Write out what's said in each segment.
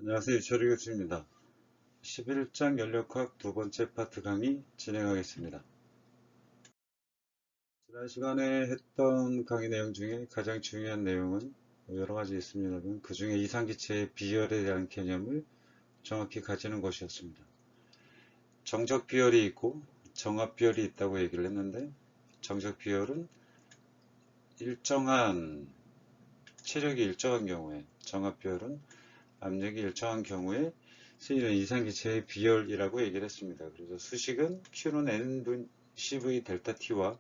안녕하세요. 유철이 교수입니다. 11장 연력학 두 번째 파트 강의 진행하겠습니다. 지난 시간에 했던 강의 내용 중에 가장 중요한 내용은 여러 가지 있습니다만 그 중에 이상기체의 비열에 대한 개념을 정확히 가지는 것이었습니다. 정적 비열이 있고 정압 비열이 있다고 얘기를 했는데, 정적 비열은 체력이 일정한 경우에, 정압 비열은 압력이 일정한 경우에 쓰이는 이상기체의 비열이라고 얘기를 했습니다. 그래서 수식은 Q는 N CV 델타 T와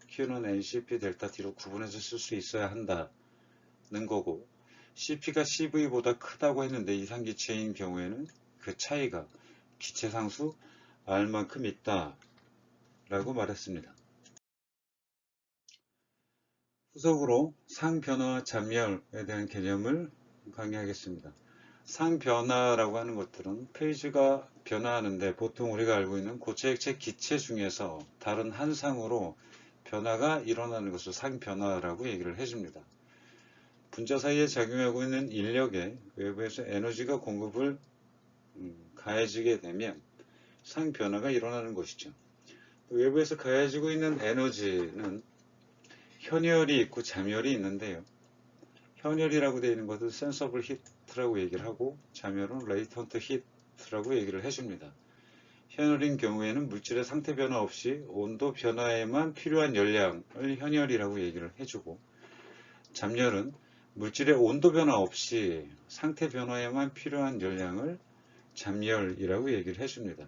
Q는 NCP 델타 T로 구분해서 쓸 수 있어야 한다는 거고, CP가 CV보다 크다고 했는데 이상기체인 경우에는 그 차이가 기체상수 R만큼 있다 라고 말했습니다. 후속으로 상변화와 잠열에 대한 개념을 강의하겠습니다. 상변화라고 하는 것들은 페이지가 변화하는데, 보통 우리가 알고 있는 고체, 액체, 기체 중에서 다른 한 상으로 변화가 일어나는 것을 상변화라고 얘기를 해줍니다. 분자 사이에 작용하고 있는 인력에 외부에서 에너지가 공급을 가해지게 되면 상변화가 일어나는 것이죠. 외부에서 가해지고 있는 에너지는 현열이 있고 잠열이 있는데요. 현열이라고 되어 있는 것은 센서블 히트라고 얘기를 하고, 잠열은 레이턴트 히트라고 얘기를 해줍니다. 현열인 경우에는 물질의 상태 변화 없이 온도 변화에만 필요한 열량을 현열이라고 얘기를 해주고, 잠열은 물질의 온도 변화 없이 상태 변화에만 필요한 열량을 잠열이라고 얘기를 해줍니다.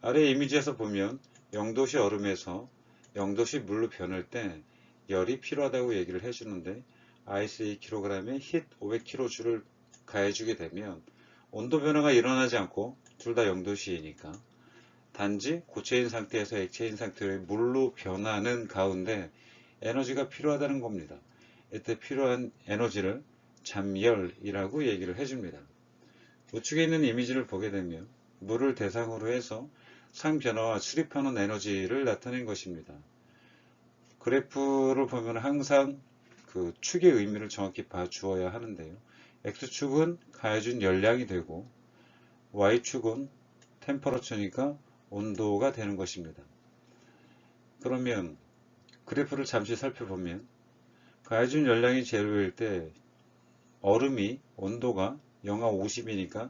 아래 이미지에서 보면 0도씨 얼음에서 0도씨 물로 변할 때 열이 필요하다고 얘기를 해주는데, 아이스 2kg에 힛 500kJ를 가해주게 되면 온도 변화가 일어나지 않고 둘 다 0도씨이니까 단지 고체인 상태에서 액체인 상태로 물로 변하는 가운데 에너지가 필요하다는 겁니다. 이때 필요한 에너지를 잠열이라고 얘기를 해줍니다. 우측에 있는 이미지를 보게 되면 물을 대상으로 해서 상변화와 수립하는 에너지를 나타낸 것입니다. 그래프를 보면 항상 그 축의 의미를 정확히 봐주어야 하는데요. X축은 가해준 열량이 되고 Y축은 템퍼러처니까 온도가 되는 것입니다. 그러면 그래프를 잠시 살펴보면 가해준 열량이 제로일 때 얼음이 온도가 영하 50이니까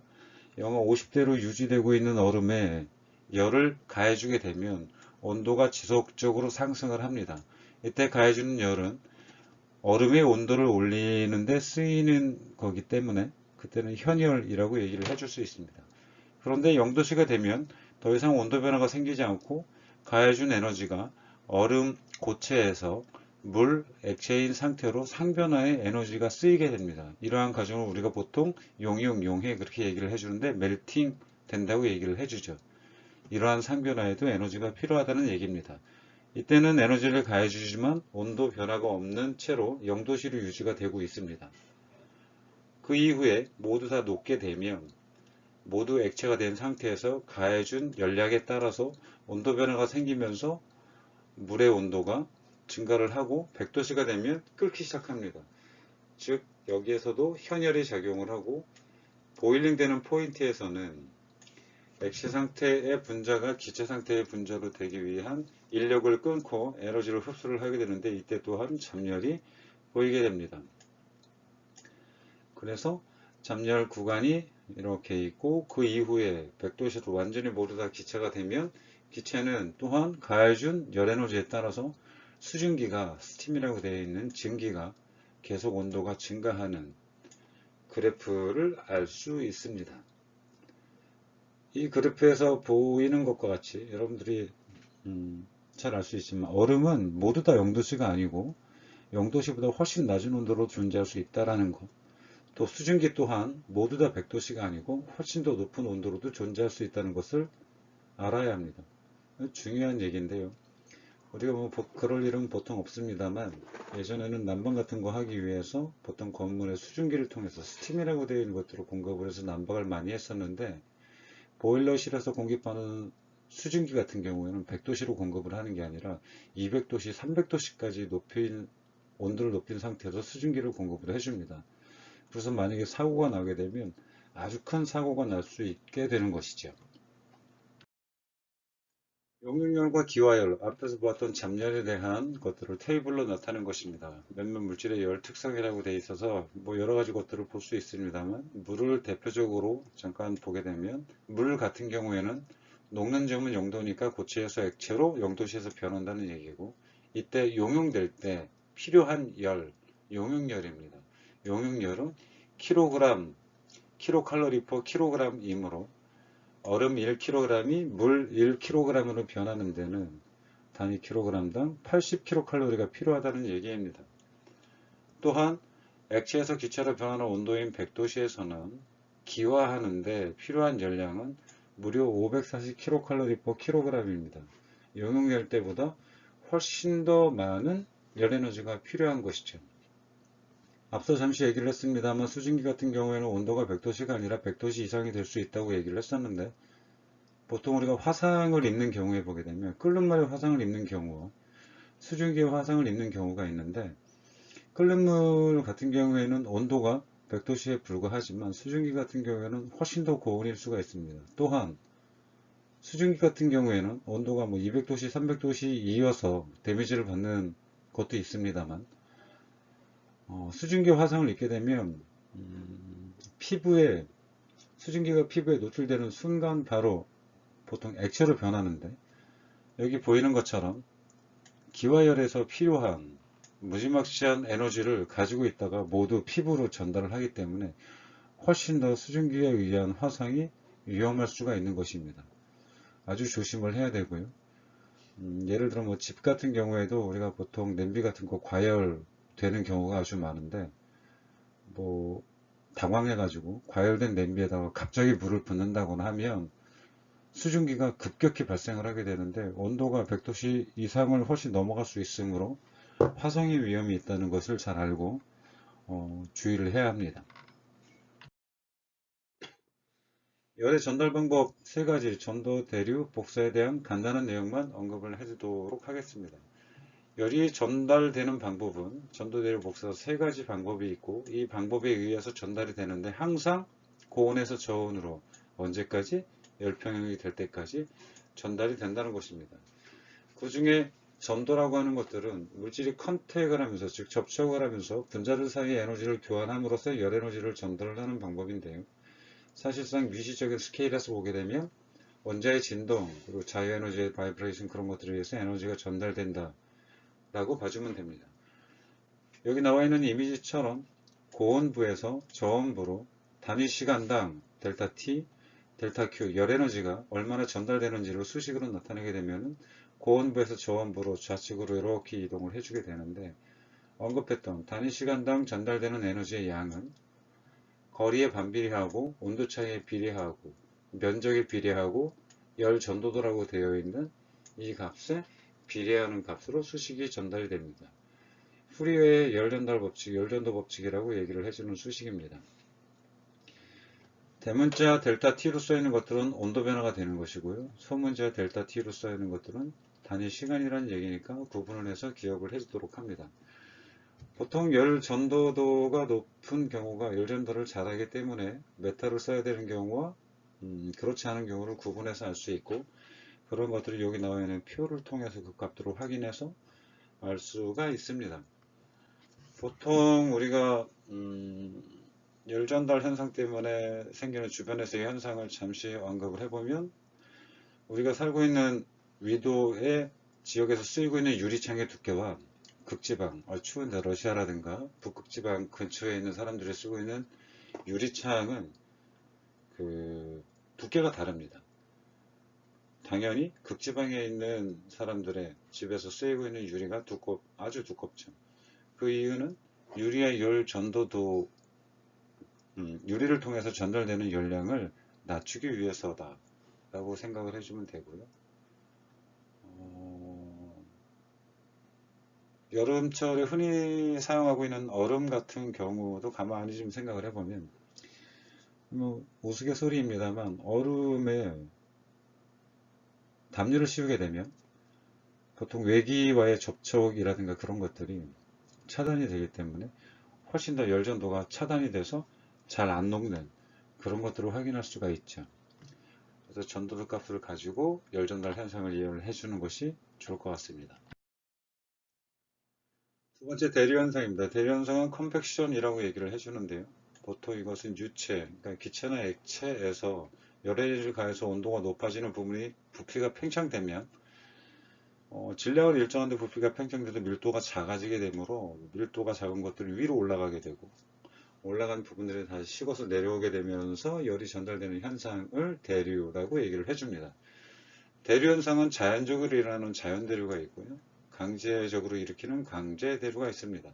영하 50대로 유지되고 있는 얼음에 열을 가해주게 되면 온도가 지속적으로 상승을 합니다. 이때 가해주는 열은 얼음의 온도를 올리는데 쓰이는 거기 때문에 그때는 현열이라고 얘기를 해줄 수 있습니다. 그런데 0도씨가 되면 더 이상 온도 변화가 생기지 않고 가해준 에너지가 얼음 고체에서 물, 액체인 상태로 상변화의 에너지가 쓰이게 됩니다. 이러한 과정을 우리가 보통 용융, 용해 그렇게 얘기를 해주는데, 멜팅 된다고 얘기를 해주죠. 이러한 상변화에도 에너지가 필요하다는 얘기입니다. 이때는 에너지를 가해주지만 온도 변화가 없는 채로 0도씨로 유지가 되고 있습니다. 그 이후에 모두 다 녹게 되면 모두 액체가 된 상태에서 가해준 열량에 따라서 온도 변화가 생기면서 물의 온도가 증가를 하고 100도씨가 되면 끓기 시작합니다. 즉 여기에서도 현열이 작용을 하고, 보일링 되는 포인트에서는 액체 상태의 분자가 기체 상태의 분자로 되기 위한 인력을 끊고 에너지를 흡수를 하게 되는데, 이때 또한 잠열이 보이게 됩니다. 그래서 잠열 구간이 이렇게 있고, 그 이후에 100도씨로 완전히 모두 다 기체가 되면 기체는 또한 가해준 열 에너지에 따라서 수증기가, 스팀이라고 되어 있는 증기가 계속 온도가 증가하는 그래프를 알 수 있습니다. 이 그래프에서 보이는 것과 같이 여러분들이 잘 알 수 있지만, 얼음은 모두 다 0도씨가 아니고 0도씨보다 훨씬 낮은 온도로 존재할 수 있다는 것, 또 수증기 또한 모두 다 100도씨가 아니고 훨씬 더 높은 온도로도 존재할 수 있다는 것을 알아야 합니다. 중요한 얘기인데요. 우리가 뭐 그럴 일은 보통 없습니다만, 예전에는 난방 같은 거 하기 위해서 보통 건물에 수증기를 통해서 스팀이라고 되어 있는 것들을 공급을 해서 난방을 많이 했었는데, 보일러실에서 공급하는 수증기 같은 경우에는 100도씨로 공급을 하는 게 아니라 200도씨, 300도씨까지 온도를 높인 상태에서 수증기를 공급을 해줍니다. 그래서 만약에 사고가 나게 되면 아주 큰 사고가 날 수 있게 되는 것이죠. 용융열과 기화열, 앞에서 보았던 잡열에 대한 것들을 테이블로 나타낸 것입니다. 몇몇 물질의 열 특성이라고 되어 있어서 뭐 여러 가지 것들을 볼 수 있습니다만, 물을 대표적으로 잠깐 보게 되면, 물 같은 경우에는 녹는 점은 0도니까 고체에서 액체로 0도씨에서 변한다는 얘기고, 이때 용융될 때 필요한 열, 용융열입니다. 용융열은 킬로그램, 킬로칼로리 퍼 킬로그램이므로 얼음 1kg이 물 1kg으로 변하는 데는 단위 킬로그램당 80kcal가 필요하다는 얘기입니다. 또한 액체에서 기체로 변하는 온도인 100도씨에서는 기화하는데 필요한 열량은 무려 540kcal per kg입니다. 용융열 때보다 훨씬 더 많은 열 에너지가 필요한 것이죠. 앞서 잠시 얘기를 했습니다만 수증기 같은 경우에는 온도가 100도씨가 아니라 100도씨 이상이 될 수 있다고 얘기를 했었는데, 보통 우리가 화상을 입는 경우에 보게 되면 끓는 물에 화상을 입는 경우, 수증기에 화상을 입는 경우가 있는데, 끓는 물 같은 경우에는 온도가 100도씨에 불과하지만 수증기 같은 경우에는 훨씬 더 고온일 수가 있습니다. 또한 수증기 같은 경우에는 온도가 뭐 200도씨, 300도씨 이어서 데미지를 받는 것도 있습니다만, 수증기 화상을 입게 되면 수증기가 피부에 노출되는 순간 바로 보통 액체로 변하는데, 여기 보이는 것처럼 기화열에서 필요한 무지막지한 에너지를 가지고 있다가 모두 피부로 전달을 하기 때문에 훨씬 더 수증기에 의한 화상이 위험할 수가 있는 것입니다. 아주 조심을 해야 되고요. 예를 들어 뭐 집 같은 경우에도 우리가 보통 냄비 같은 거 과열되는 경우가 아주 많은데, 뭐 당황해가지고 과열된 냄비에다가 갑자기 물을 붓는다거나 하면 수증기가 급격히 발생을 하게 되는데, 온도가 100도씨 이상을 훨씬 넘어갈 수 있으므로 화상의 위험이 있다는 것을 잘 알고 주의를 해야 합니다. 열의 전달 방법 3가지, 전도, 대류, 복사에 대한 간단한 내용만 언급을 해두도록 하겠습니다. 열이 전달되는 방법은 전도, 대류, 복사 3가지 방법이 있고, 이 방법에 의해서 전달이 되는데 항상 고온에서 저온으로 언제까지? 열평형이 될 때까지 전달이 된다는 것입니다. 그 중에 전도라고 하는 것들은 물질이 컨택을 하면서, 즉 접촉을 하면서 분자들 사이의 에너지를 교환함으로써 열 에너지를 전달을 하는 방법인데요. 사실상 미시적인 스케일에서 보게 되면 원자의 진동, 그리고 자유에너지의 바이브레이션, 그런 것들에 의해서 에너지가 전달된다 라고 봐주면 됩니다. 여기 나와 있는 이미지처럼 고온부에서 저온부로 단위 시간당 델타 T, 델타 Q, 열 에너지가 얼마나 전달되는지를 수식으로 나타내게 되면 고온부에서 저온부로 좌측으로 이렇게 이동을 해주게 되는데, 언급했던 단위 시간당 전달되는 에너지의 양은 거리에 반비례하고 온도 차이에 비례하고 면적에 비례하고 열 전도도라고 되어 있는 이 값에 비례하는 값으로 수식이 전달이 됩니다. 후리어의 열전달 법칙, 열전도 법칙이라고 얘기를 해주는 수식입니다. 대문자 델타 T로 써있는 것들은 온도 변화가 되는 것이고요. 소문자 델타 T로 써있는 것들은 단위 시간이라는 얘기니까 구분을 해서 기억을 해주도록 합니다. 보통 열 전도도가 높은 경우가 열 전도를 잘하기 때문에 메타를 써야 되는 경우와 그렇지 않은 경우를 구분해서 알 수 있고, 그런 것들을 여기 나와 있는 표를 통해서 그 값들을 확인해서 알 수가 있습니다. 보통 우리가 열 전달 현상 때문에 생기는 주변에서의 현상을 잠시 언급을 해보면, 우리가 살고 있는 위도의 지역에서 쓰이고 있는 유리창의 두께와 극지방, 추운데 러시아라든가 북극지방 근처에 있는 사람들이 쓰고 있는 유리창은 그 두께가 다릅니다. 당연히 극지방에 있는 사람들의 집에서 쓰이고 있는 유리가 아주 두껍죠. 그 이유는 유리의 열 전도도, 유리를 통해서 전달되는 열량을 낮추기 위해서다 라고 생각을 해주면 되고요. 여름철에 흔히 사용하고 있는 얼음 같은 경우도 가만히 좀 생각을 해보면, 뭐 우스갯소리입니다만 얼음에 담요를 씌우게 되면 보통 외기와의 접촉이라든가 그런 것들이 차단이 되기 때문에 훨씬 더 열전도가 차단이 돼서 잘 안 녹는 그런 것들을 확인할 수가 있죠. 그래서 전도도 값을 가지고 열 전달 현상을 이해를 해주는 것이 좋을 것 같습니다. 두 번째 대류현상입니다. 대류현상은 컴팩션이라고 얘기를 해주는데요. 보통 이것은 유체, 그러니까 기체나 액체에서 열에너지를 가해서 온도가 높아지는 부분이 부피가 팽창되면 질량은 일정한데 부피가 팽창돼도 밀도가 작아지게 되므로 밀도가 작은 것들이 위로 올라가게 되고 올라간 부분들이 다시 식어서 내려오게 되면서 열이 전달되는 현상을 대류라고 얘기를 해줍니다. 대류 현상은 자연적으로 일어나는 자연대류가 있고요. 강제적으로 일으키는 강제대류가 있습니다.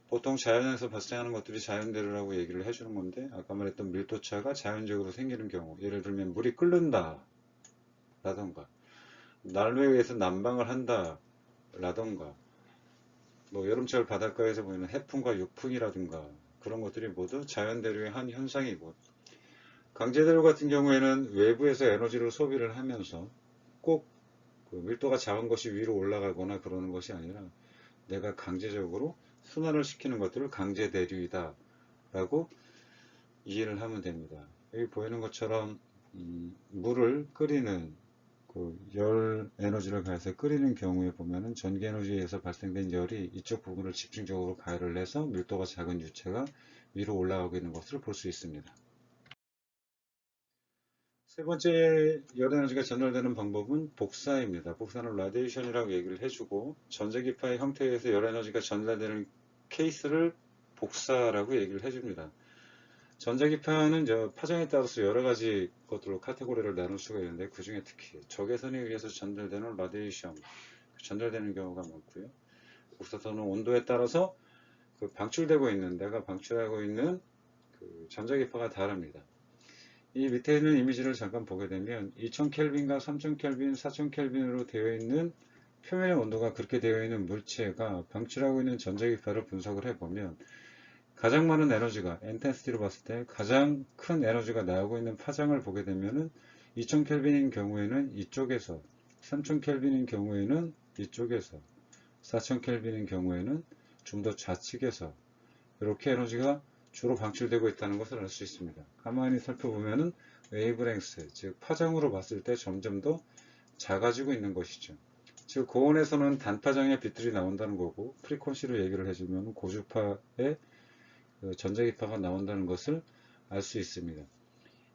보통 자연에서 발생하는 것들이 자연대류라고 얘기를 해주는 건데 아까 말했던 밀도차가 자연적으로 생기는 경우 예를 들면 물이 끓는다 라던가 난로에 의해서 난방을 한다 라던가 뭐 여름철 바닷가에서 보이는 해풍과 육풍이라든가 그런 것들이 모두 자연대류의 한 현상이고 강제대류 같은 경우에는 외부에서 에너지를 소비를 하면서 꼭 그 밀도가 작은 것이 위로 올라가거나 그러는 것이 아니라 내가 강제적으로 순환을 시키는 것들을 강제대류이다 라고 이해를 하면 됩니다. 여기 보이는 것처럼 물을 끓이는 그 열 에너지를 가해서 끓이는 경우에 보면은 전기 에너지에 의해서 발생된 열이 이쪽 부분을 집중적으로 가열을 해서 밀도가 작은 유체가 위로 올라가고 있는 것을 볼 수 있습니다. 세 번째 열 에너지가 전달되는 방법은 복사입니다. 복사는 라디에이션이라고 얘기를 해주고 전자기파의 형태에 의해서 열 에너지가 전달되는 케이스를 복사라고 얘기를 해줍니다. 전자기파는 파장에 따라서 여러 가지 것들로 카테고리를 나눌 수가 있는데 그 중에 특히 적외선에 의해서 전달되는 라디에이션 전달되는 경우가 많고요. 복사선은 온도에 따라서 그 방출되고 있는 내가 방출하고 있는 그 전자기파가 다릅니다. 이 밑에 있는 이미지를 잠깐 보게 되면 2000켈빈과 3000켈빈, 4000켈빈으로 되어 있는 표면의 온도가 그렇게 되어 있는 물체가 방출하고 있는 전자기파를 분석을 해보면 가장 많은 에너지가 인텐시티로 봤을 때 가장 큰 에너지가 나오고 있는 파장을 보게 되면은 2000켈빈인 경우에는 이쪽에서 3000켈빈인 경우에는 이쪽에서 4000켈빈인 경우에는 좀 더 좌측에서 이렇게 에너지가 주로 방출되고 있다는 것을 알 수 있습니다. 가만히 살펴보면은 웨이브랭스, 즉 파장으로 봤을 때 점점 더 작아지고 있는 것이죠. 즉 고온에서는 단파장의 빛들이 나온다는 거고 프리퀀시로 얘기를 해주면 고주파의 전자기파가 나온다는 것을 알 수 있습니다.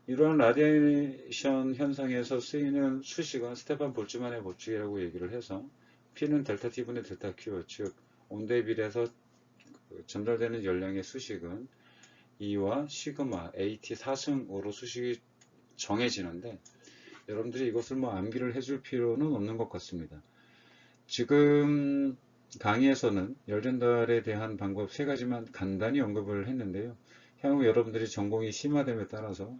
이러한 라디에이션 현상에서 쓰이는 수식은 스테판 볼츠만의 법칙이라고 얘기를 해서 P는 델타 T분의 델타 Q, 즉 온도에 비례해서 전달되는 열량의 수식은 E와 시그마, AT 4승으로 수식이 정해지는데 여러분들이 이것을 뭐 암기를 해줄 필요는 없는 것 같습니다. 지금 강의에서는 열전달에 대한 방법 세 가지만 간단히 언급을 했는데요. 향후 여러분들이 전공이 심화됨에 따라서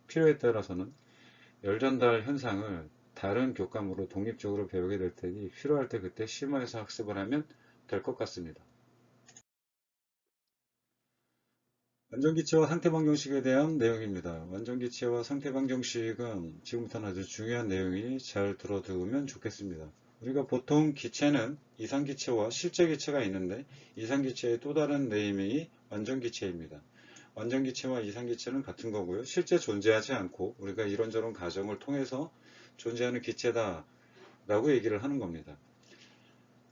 필요에 따라서는 열전달 현상을 다른 교과목으로 독립적으로 배우게 될 테니 필요할 때 그때 심화해서 학습을 하면 될 것 같습니다. 완전기체와 상태방정식에 대한 내용입니다. 완전기체와 상태방정식은 지금부터는 아주 중요한 내용이 잘 들어두면 좋겠습니다. 우리가 보통 기체는 이상기체와 실제기체가 있는데 이상기체의 또 다른 네이밍이 완전기체입니다. 완전기체와 이상기체는 같은 거고요. 실제 존재하지 않고 우리가 이런저런 가정을 통해서 존재하는 기체다 라고 얘기를 하는 겁니다.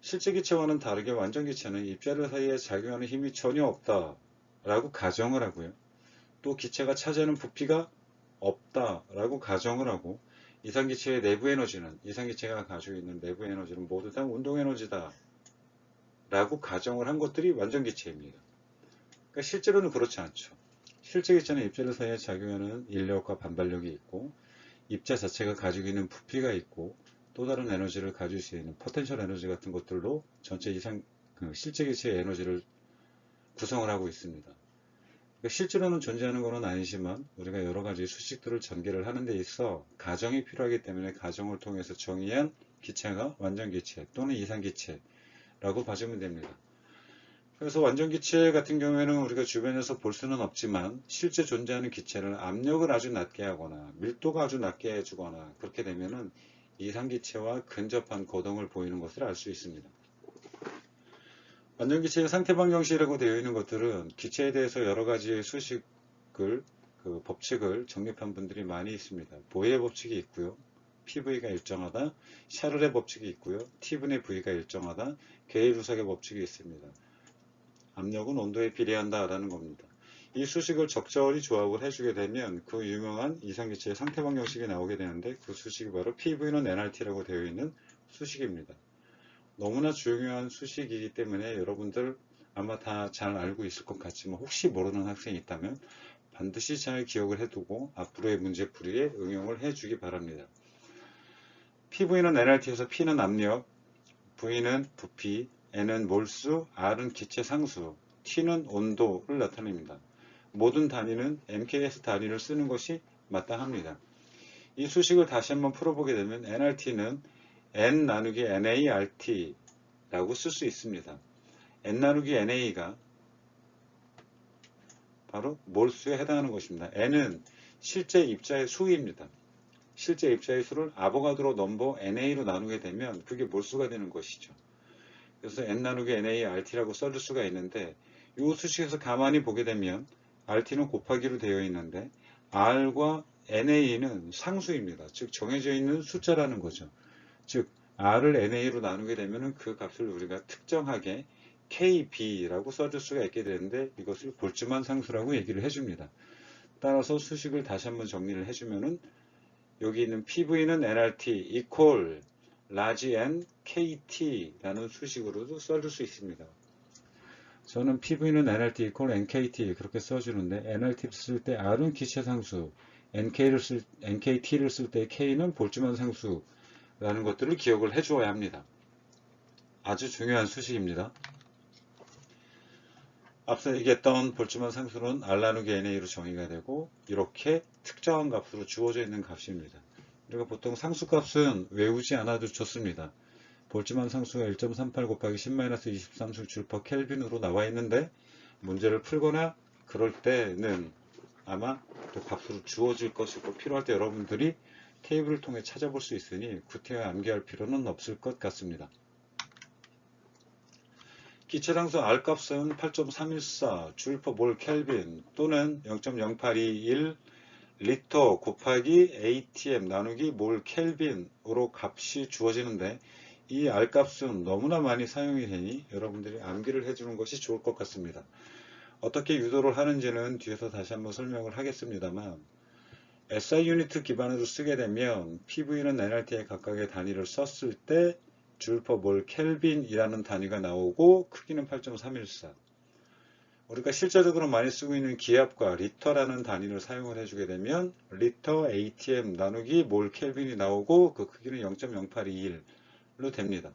실제기체와는 다르게 완전기체는 입자들 사이에 작용하는 힘이 전혀 없다 라고 가정을 하고요. 또 기체가 차지하는 부피가 없다 라고 가정을 하고 이상기체의 내부 에너지는 이상기체가 가지고 있는 내부 에너지는 모두 다 운동에너지다 라고 가정을 한 것들이 완전기체입니다. 그러니까 실제로는 그렇지 않죠. 실제기체는 입자들 사이에 작용하는 인력과 반발력이 있고 입자 자체가 가지고 있는 부피가 있고 또 다른 에너지를 가질 수 있는 포텐셜 에너지 같은 것들로 전체 실제기체의 에너지를 구성을 하고 있습니다. 그러니까 실제로는 존재하는 것은 아니지만 우리가 여러 가지 수식들을 전개를 하는 데 있어 가정이 필요하기 때문에 가정을 통해서 정의한 기체가 완전기체 또는 이상기체라고 봐주면 됩니다. 그래서 완전기체 같은 경우에는 우리가 주변에서 볼 수는 없지만 실제 존재하는 기체를 압력을 아주 낮게 하거나 밀도가 아주 낮게 해주거나 그렇게 되면은 이상기체와 근접한 거동을 보이는 것을 알 수 있습니다. 완전기체의 상태방정식이라고 되어 있는 것들은 기체에 대해서 여러 가지 수식을 그 법칙을 정립한 분들이 많이 있습니다. 보일의 법칙이 있고요. PV가 일정하다. 샤를의 법칙이 있고요. T분의 V가 일정하다. 게일-루삭의 법칙이 있습니다. 압력은 온도에 비례한다 라는 겁니다. 이 수식을 적절히 조합을 해주게 되면 그 유명한 이상기체의 상태 방정식이 나오게 되는데 그 수식이 바로 PV는 nRT라고 되어 있는 수식입니다. 너무나 중요한 수식이기 때문에 여러분들 아마 다 잘 알고 있을 것 같지만 혹시 모르는 학생이 있다면 반드시 잘 기억을 해두고 앞으로의 문제풀이에 응용을 해주기 바랍니다. PV는 nRT에서 P는 압력, V는 부피, N은 몰수, R은 기체 상수, T는 온도를 나타냅니다. 모든 단위는 MKS 단위를 쓰는 것이 마땅합니다. 이 수식을 다시 한번 풀어보게 되면 nRT는 N 나누기 NART 라고 쓸 수 있습니다. N 나누기 NA가 바로 몰수에 해당하는 것입니다. N은 실제 입자의 수입니다. 실제 입자의 수를 아보가드로 넘버 NA로 나누게 되면 그게 몰수가 되는 것이죠. 그래서 N 나누기 NART라고 써줄 수가 있는데 이 수식에서 가만히 보게 되면 RT는 곱하기로 되어 있는데 R과 NA는 상수입니다. 즉 정해져 있는 숫자라는 거죠. 즉 R을 NA로 나누게 되면 그 값을 우리가 특정하게 KB라고 써줄 수가 있게 되는데 이것을 볼츠만 상수라고 얘기를 해줍니다. 따라서 수식을 다시 한번 정리를 해주면은 여기 있는 PV는 nRT equal large N KT라는 수식으로도 써줄 수 있습니다. 저는 PV는 nRT equal NKT 그렇게 써주는데 nRT 쓸 때 R은 기체상수, NKT를 쓸 때 K는 볼츠만 상수라는 것들을 기억을 해주어야 합니다. 아주 중요한 수식입니다. 앞서 얘기했던 볼츠만 상수는 R 나누기 NA로 정의가 되고 이렇게 특정한 값으로 주어져 있는 값입니다. 우리가 보통 상수값은 외우지 않아도 좋습니다. 볼츠만 상수가 1.38 곱하기 10-23 줄 퍼 켈빈으로 나와 있는데 문제를 풀거나 그럴 때는 아마 또 값으로 주어질 것이고 필요할 때 여러분들이 테이블을 통해 찾아볼 수 있으니 구태여 암기할 필요는 없을 것 같습니다. 기체상수 R값은 8.314 줄 퍼 몰 켈빈 또는 0.0821 리터 곱하기 ATM 나누기 몰 켈빈으로 값이 주어지는데 이 R값은 너무나 많이 사용이 되니 여러분들이 암기를 해주는 것이 좋을 것 같습니다. 어떻게 유도를 하는지는 뒤에서 다시 한번 설명을 하겠습니다만 SI 유니트 기반으로 쓰게 되면 PV는 nRT의 각각의 단위를 썼을 때 줄 퍼 몰 켈빈이라는 단위가 나오고 크기는 8.314 우리가 실제적으로 많이 쓰고 있는 기압과 리터라는 단위를 사용을 해주게 되면 리터 ATM 나누기 몰 켈빈이 나오고 그 크기는 0.0821로 됩니다.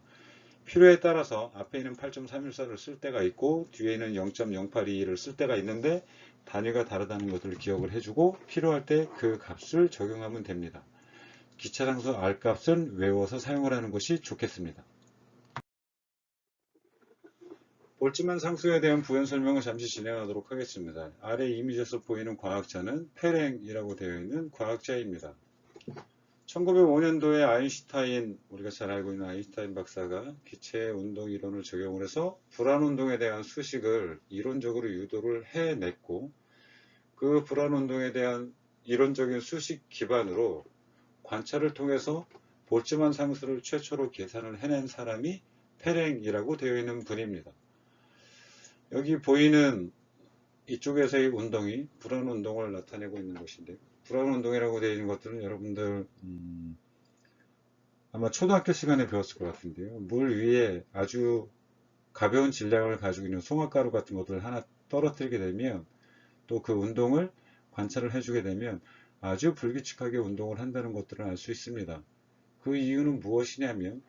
필요에 따라서 앞에 있는 8.314를 쓸 때가 있고 뒤에는 0.0821을 쓸 때가 있는데 단위가 다르다는 것을 기억을 해주고 필요할 때 그 값을 적용하면 됩니다. 기체상수 R값은 외워서 사용을 하는 것이 좋겠습니다. 볼츠만 상수에 대한 부연 설명을 잠시 진행하도록 하겠습니다. 아래 이미지에서 보이는 과학자는 페랭이라고 되어 있는 과학자입니다. 1905년도에 아인슈타인, 우리가 잘 알고 있는 아인슈타인 박사가 기체 운동 이론을 적용을 해서 불안 운동에 대한 수식을 이론적으로 유도를 해냈고 그 불안 운동에 대한 이론적인 수식 기반으로 관찰을 통해서 볼츠만 상수를 최초로 계산을 해낸 사람이 페랭이라고 되어 있는 분입니다. 여기 보이는 이쪽에서의 운동이 불안 운동을 나타내고 있는 것인데 불안 운동이라고 되어 있는 것들은 여러분들 아마 초등학교 시간에 배웠을 것 같은데요. 물 위에 아주 가벼운 질량을 가지고 있는 송화가루 같은 것들을 하나 떨어뜨리게 되면 또 그 운동을 관찰을 해주게 되면 아주 불규칙하게 운동을 한다는 것들을 알 수 있습니다. 그 이유는 무엇이냐면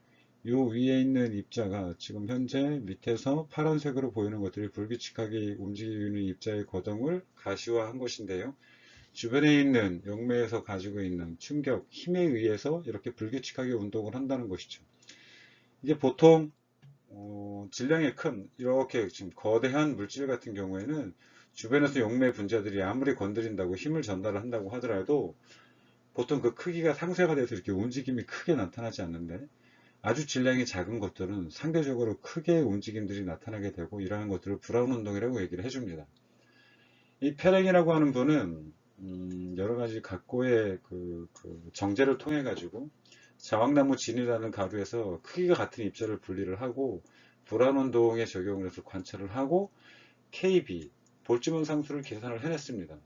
이 위에 있는 입자가 지금 현재 밑에서 파란색으로 보이는 것들이 불규칙하게 움직이는 입자의 거동을 가시화한 것인데요. 주변에 있는 용매에서 가지고 있는 충격, 힘에 의해서 이렇게 불규칙하게 운동을 한다는 것이죠. 이제 보통 질량이 큰 이렇게 지금 거대한 물질 같은 경우에는 주변에서 용매 분자들이 아무리 건드린다고 힘을 전달을 한다고 하더라도 보통 그 크기가 상쇄가 돼서 이렇게 움직임이 크게 나타나지 않는데 아주 질량이 작은 것들은 상대적으로 크게 움직임들이 나타나게 되고 이러한 것들을 불안 운동이라고 얘기를 해줍니다. 이 페랭이라고 하는 분은 여러 가지 각고의 그 정제를 통해 가지고 자왕나무 진이라는 가루에서 크기가 같은 입자를 분리를 하고 불안운동에 적용을 해서 관찰을 하고 KB 볼츠먼 상수를 계산을 해냈습니다.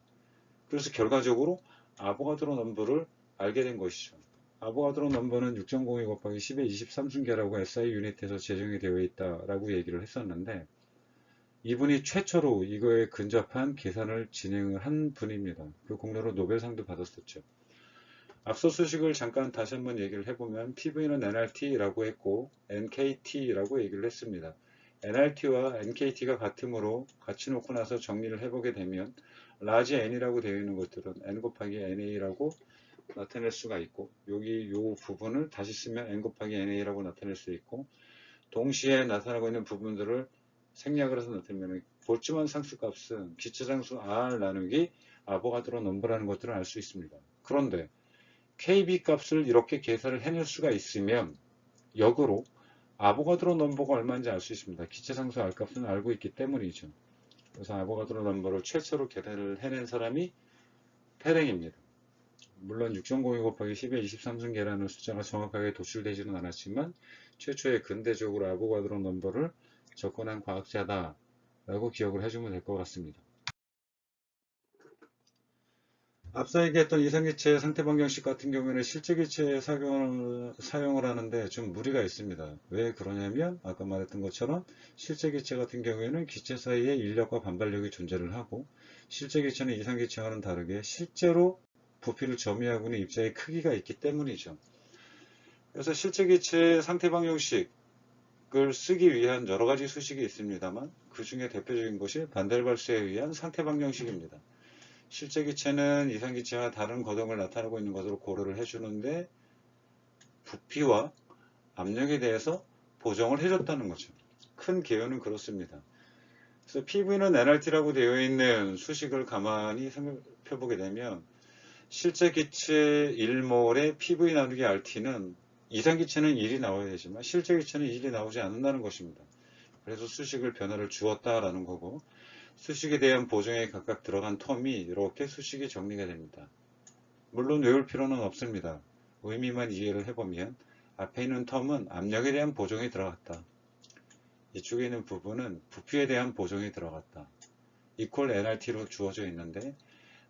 그래서 결과적으로 아보가드로 넘버를 알게 된 것이죠. 아보가드로 넘버는 6.02 곱하기 10의 23승계라고 SI 유닛에서 제정이 되어 있다라고 얘기를 했었는데, 이분이 최초로 이거에 근접한 계산을 진행을 한 분입니다. 그 공로로 노벨상도 받았었죠. 앞서 수식을 잠깐 다시 한번 얘기를 해보면 PV는 nRT라고 했고 NKT라고 얘기를 했습니다. nRT와 NKT가 같음으로 같이 놓고 나서 정리를 해보게 되면 라지 n이라고 되어 있는 것들은 n 곱하기 na라고 나타낼 수가 있고, 여기 요 부분을 다시 쓰면 n 곱하기 na라고 나타낼 수 있고, 동시에 나타나고 있는 부분들을 생략을 해서 나타내면 볼츠만 상수값은 기체상수 R 나누기 아보가드로 넘버라는 것들을 알 수 있습니다. 그런데 KB 값을 이렇게 계산을 해낼 수가 있으면 역으로 아보가드로 넘버가 얼마인지 알 수 있습니다. 기체상수 R 값은 알고 있기 때문이죠. 그래서 아보가드로 넘버를 최초로 계산을 해낸 사람이 페랭입니다. 물론 6.02 곱하기 10의 23승계라는 숫자가 정확하게 도출되지는 않았지만 최초의 근대적으로 아보가드로 넘버를 접근한 과학자다 라고 기억을 해주면 될 것 같습니다. 앞서 얘기했던 이상기체 상태방정식 같은 경우에는 실제기체에 사용을 하는데 좀 무리가 있습니다. 왜 그러냐면 아까 말했던 것처럼 실제기체 같은 경우에는 기체 사이에 인력과 반발력이 존재를 하고, 실제기체는 이상기체와는 다르게 실제로 부피를 점유하고 있는 입자의 크기가 있기 때문이죠. 그래서 실제기체 상태방정식을 쓰기 위한 여러 가지 수식이 있습니다만 그 중에 대표적인 것이 반델발스에 의한 상태방정식입니다. 실제 기체는 이상 기체와 다른 거동을 나타내고 있는 것으로 고려를 해주는데 부피와 압력에 대해서 보정을 해줬다는 거죠. 큰 개요는 그렇습니다. 그래서 PV는 nRT라고 되어 있는 수식을 가만히 살펴보게 되면 실제 기체 1몰의 PV 나누기 RT는 이상 기체는 1이 나와야 되지만 실제 기체는 1이 나오지 않는다는 것입니다. 그래서 수식을 변화를 주었다라는 거고, 수식에 대한 보정에 각각 들어간 텀이 이렇게 수식이 정리가 됩니다. 물론 외울 필요는 없습니다. 의미만 이해를 해보면 앞에 있는 텀은 압력에 대한 보정이 들어갔다. 이쪽에 있는 부분은 부피에 대한 보정이 들어갔다. 이퀄 nRT로 주어져 있는데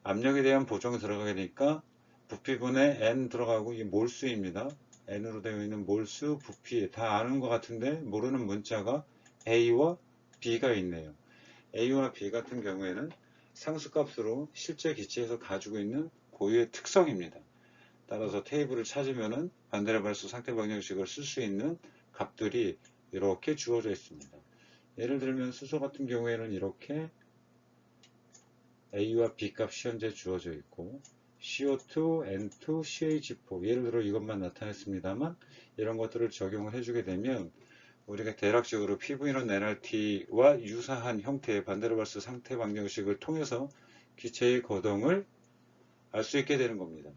압력에 대한 보정이 들어가게 되니까 부피분에 n 들어가고 이 몰수입니다. n으로 되어 있는 몰수, 부피 다 아는 것 같은데 모르는 문자가 A와 B가 있네요. A와 B 같은 경우에는 상수값으로 실제 기체에서 가지고 있는 고유의 특성입니다. 따라서 테이블을 찾으면 반데르발스 상태방정식을 쓸 수 있는 값들이 이렇게 주어져 있습니다. 예를 들면 수소 같은 경우에는 이렇게 A와 B 값이 현재 주어져 있고 CO2, N2, CH4 예를 들어 이것만 나타냈습니다만 이런 것들을 적용을 해주게 되면 우리가 대략적으로 PV는 nRT와 유사한 형태의 반데르발스 상태 방정식을 통해서 기체의 거동을 알 수 있게 되는 겁니다.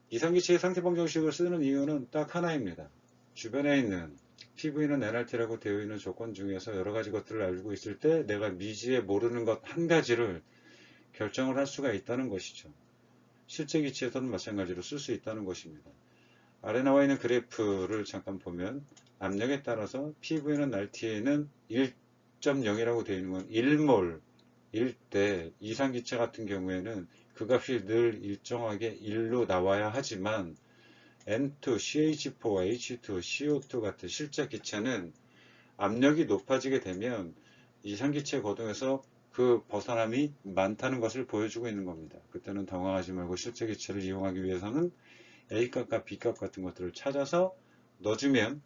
이상기체의 상태 방정식을 쓰는 이유는 딱 하나입니다. 주변에 있는 PV는 nRT라고 되어 있는 조건 중에서 여러 가지 것들을 알고 있을 때 내가 미지에 모르는 것 한 가지를 결정을 할 수가 있다는 것이죠. 실제 기체에서는 마찬가지로 쓸 수 있다는 것입니다. 아래 나와 있는 그래프를 잠깐 보면 압력에 따라서 PV는 RT에는 1.0이라고 되어 있는 건 1몰일 때 이상기체 같은 경우에는 그 값이 늘 일정하게 1로 나와야 하지만 N2, CH4, H2, CO2 같은 실제 기체는 압력이 높아지게 되면 이상기체 거동에서 그 벗어남이 많다는 것을 보여주고 있는 겁니다. 그때는 당황하지 말고 실제 기체를 이용하기 위해서는 A값과 B값 같은 것들을 찾아서 넣어주면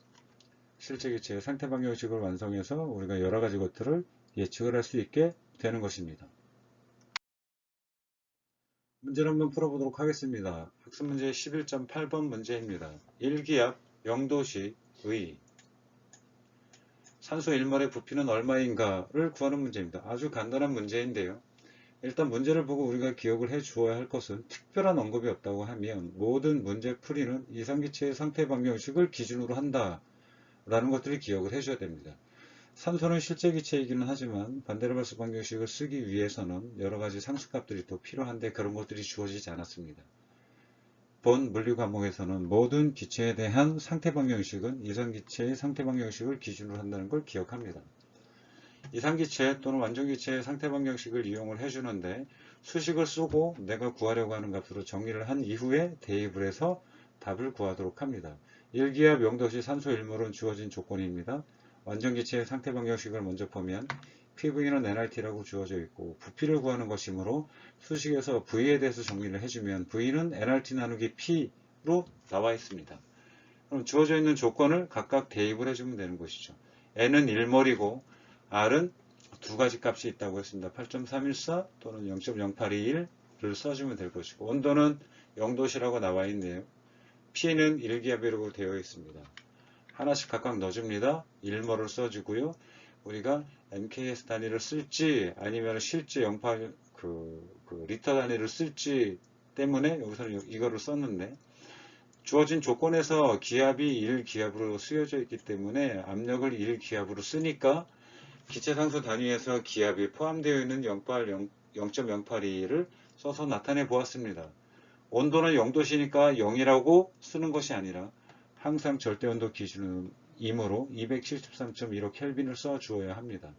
실제 기체의 상태 방정식을 완성해서 우리가 여러 가지 것들을 예측을 할 수 있게 되는 것입니다. 문제를 한번 풀어보도록 하겠습니다. 학습 문제 11.8번 문제입니다. 1기압 0도식의 산소 1몰의 부피는 얼마인가를 구하는 문제입니다. 아주 간단한 문제인데요. 일단 문제를 보고 우리가 기억을 해 주어야 할 것은 특별한 언급이 없다고 하면 모든 문제 풀이는 이상기체의 상태 방정식을 기준으로 한다 라는 것들을 기억을 해 줘야 됩니다. 산소는 실제 기체이기는 하지만 반데르발스 방정식을 쓰기 위해서는 여러가지 상수값들이 또 필요한데 그런 것들이 주어지지 않았습니다. 본 물리 과목에서는 모든 기체에 대한 상태 방정식은 이상기체의 상태 방정식을 기준으로 한다는 걸 기억합니다. 이상기체 또는 완전기체의 상태 방정식을 이용을 해주는데 수식을 쓰고 내가 구하려고 하는 값으로 정리를 한 이후에 대입을 해서 답을 구하도록 합니다. 1기압 0도시 산소 1몰은 주어진 조건입니다. 완전기체의 상태 방정식을 먼저 보면 PV는 nRT라고 주어져 있고 부피를 구하는 것이므로 수식에서 V에 대해서 정리를 해주면 V는 nRT 나누기 P로 나와 있습니다. 그럼 주어져 있는 조건을 각각 대입을 해주면 되는 것이죠. N은 1몰이고 R은 두 가지 값이 있다고 했습니다. 8.314 또는 0.0821를 써주면 될 것이고 온도는 0도시라고 나와 있네요. P는 1기압이라고 되어 있습니다. 하나씩 각각 넣어줍니다. 1몰을 써주고요. 우리가 MKS 단위를 쓸지 아니면 실제 08 리터 단위를 쓸지 때문에 여기서는 이거를 썼는데 주어진 조건에서 기압이 1기압으로 쓰여져 있기 때문에 압력을 1기압으로 쓰니까 기체상수 단위에서 기압이 포함되어 있는 0.082를 써서 나타내 보았습니다. 온도는 0도시니까 0이라고 쓰는 것이 아니라 항상 절대온도 기준이므로 273.15 켈빈을 써 주어야 합니다.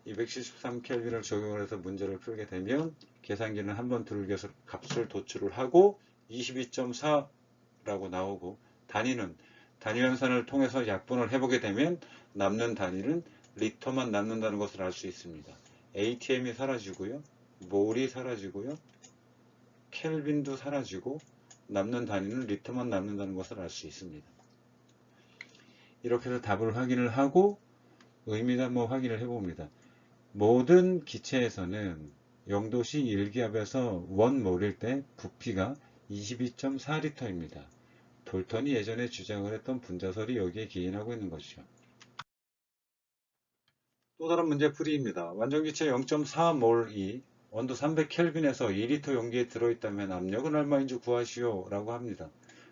273 켈빈을 적용을 해서 문제를 풀게 되면 계산기는 한번 들겨서 값을 도출을 하고 22.4라고 나오고 단위는 단위환산을 통해서 약분을 해보게 되면 남는 단위는 리터만 남는다는 것을 알 수 있습니다. ATM이 사라지고요. 몰이 사라지고요. 켈빈도 사라지고 남는 단위는 리터만 남는다는 것을 알 수 있습니다. 이렇게 해서 답을 확인을 하고 의미를 한번 확인을 해봅니다. 모든 기체에서는 0도시 1기압에서 1몰일 때 부피가 22.4리터입니다. 돌턴이 예전에 주장을 했던 분자설이 여기에 기인하고 있는 것이죠. 또 다른 문제풀이입니다. 완전기체 0.4몰이 온도 300켈빈에서 2리터 용기에 들어있다면 압력은 얼마인지 구하시오 라고 합니다.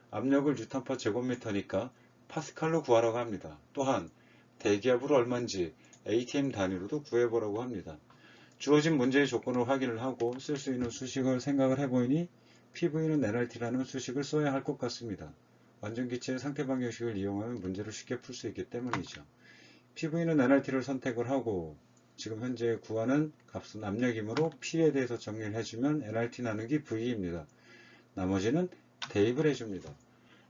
압력을 뉴턴/per 제곱미터니까 파스칼로 구하라고 합니다. 또한 대기압으로 얼마인지 ATM 단위로도 구해보라고 합니다. 주어진 문제의 조건을 확인을 하고 쓸 수 있는 수식을 생각을 해보니 PV는 nRT라는 수식을 써야 할 것 같습니다. 완전기체의 상태 방정식을 이용하면 문제를 쉽게 풀 수 있기 때문이죠. PV는 nRT를 선택을 하고 지금 현재 구하는 값은 압력이므로 P에 대해서 정리를 해주면 nRT 나누기 V입니다. 나머지는 대입을 해줍니다.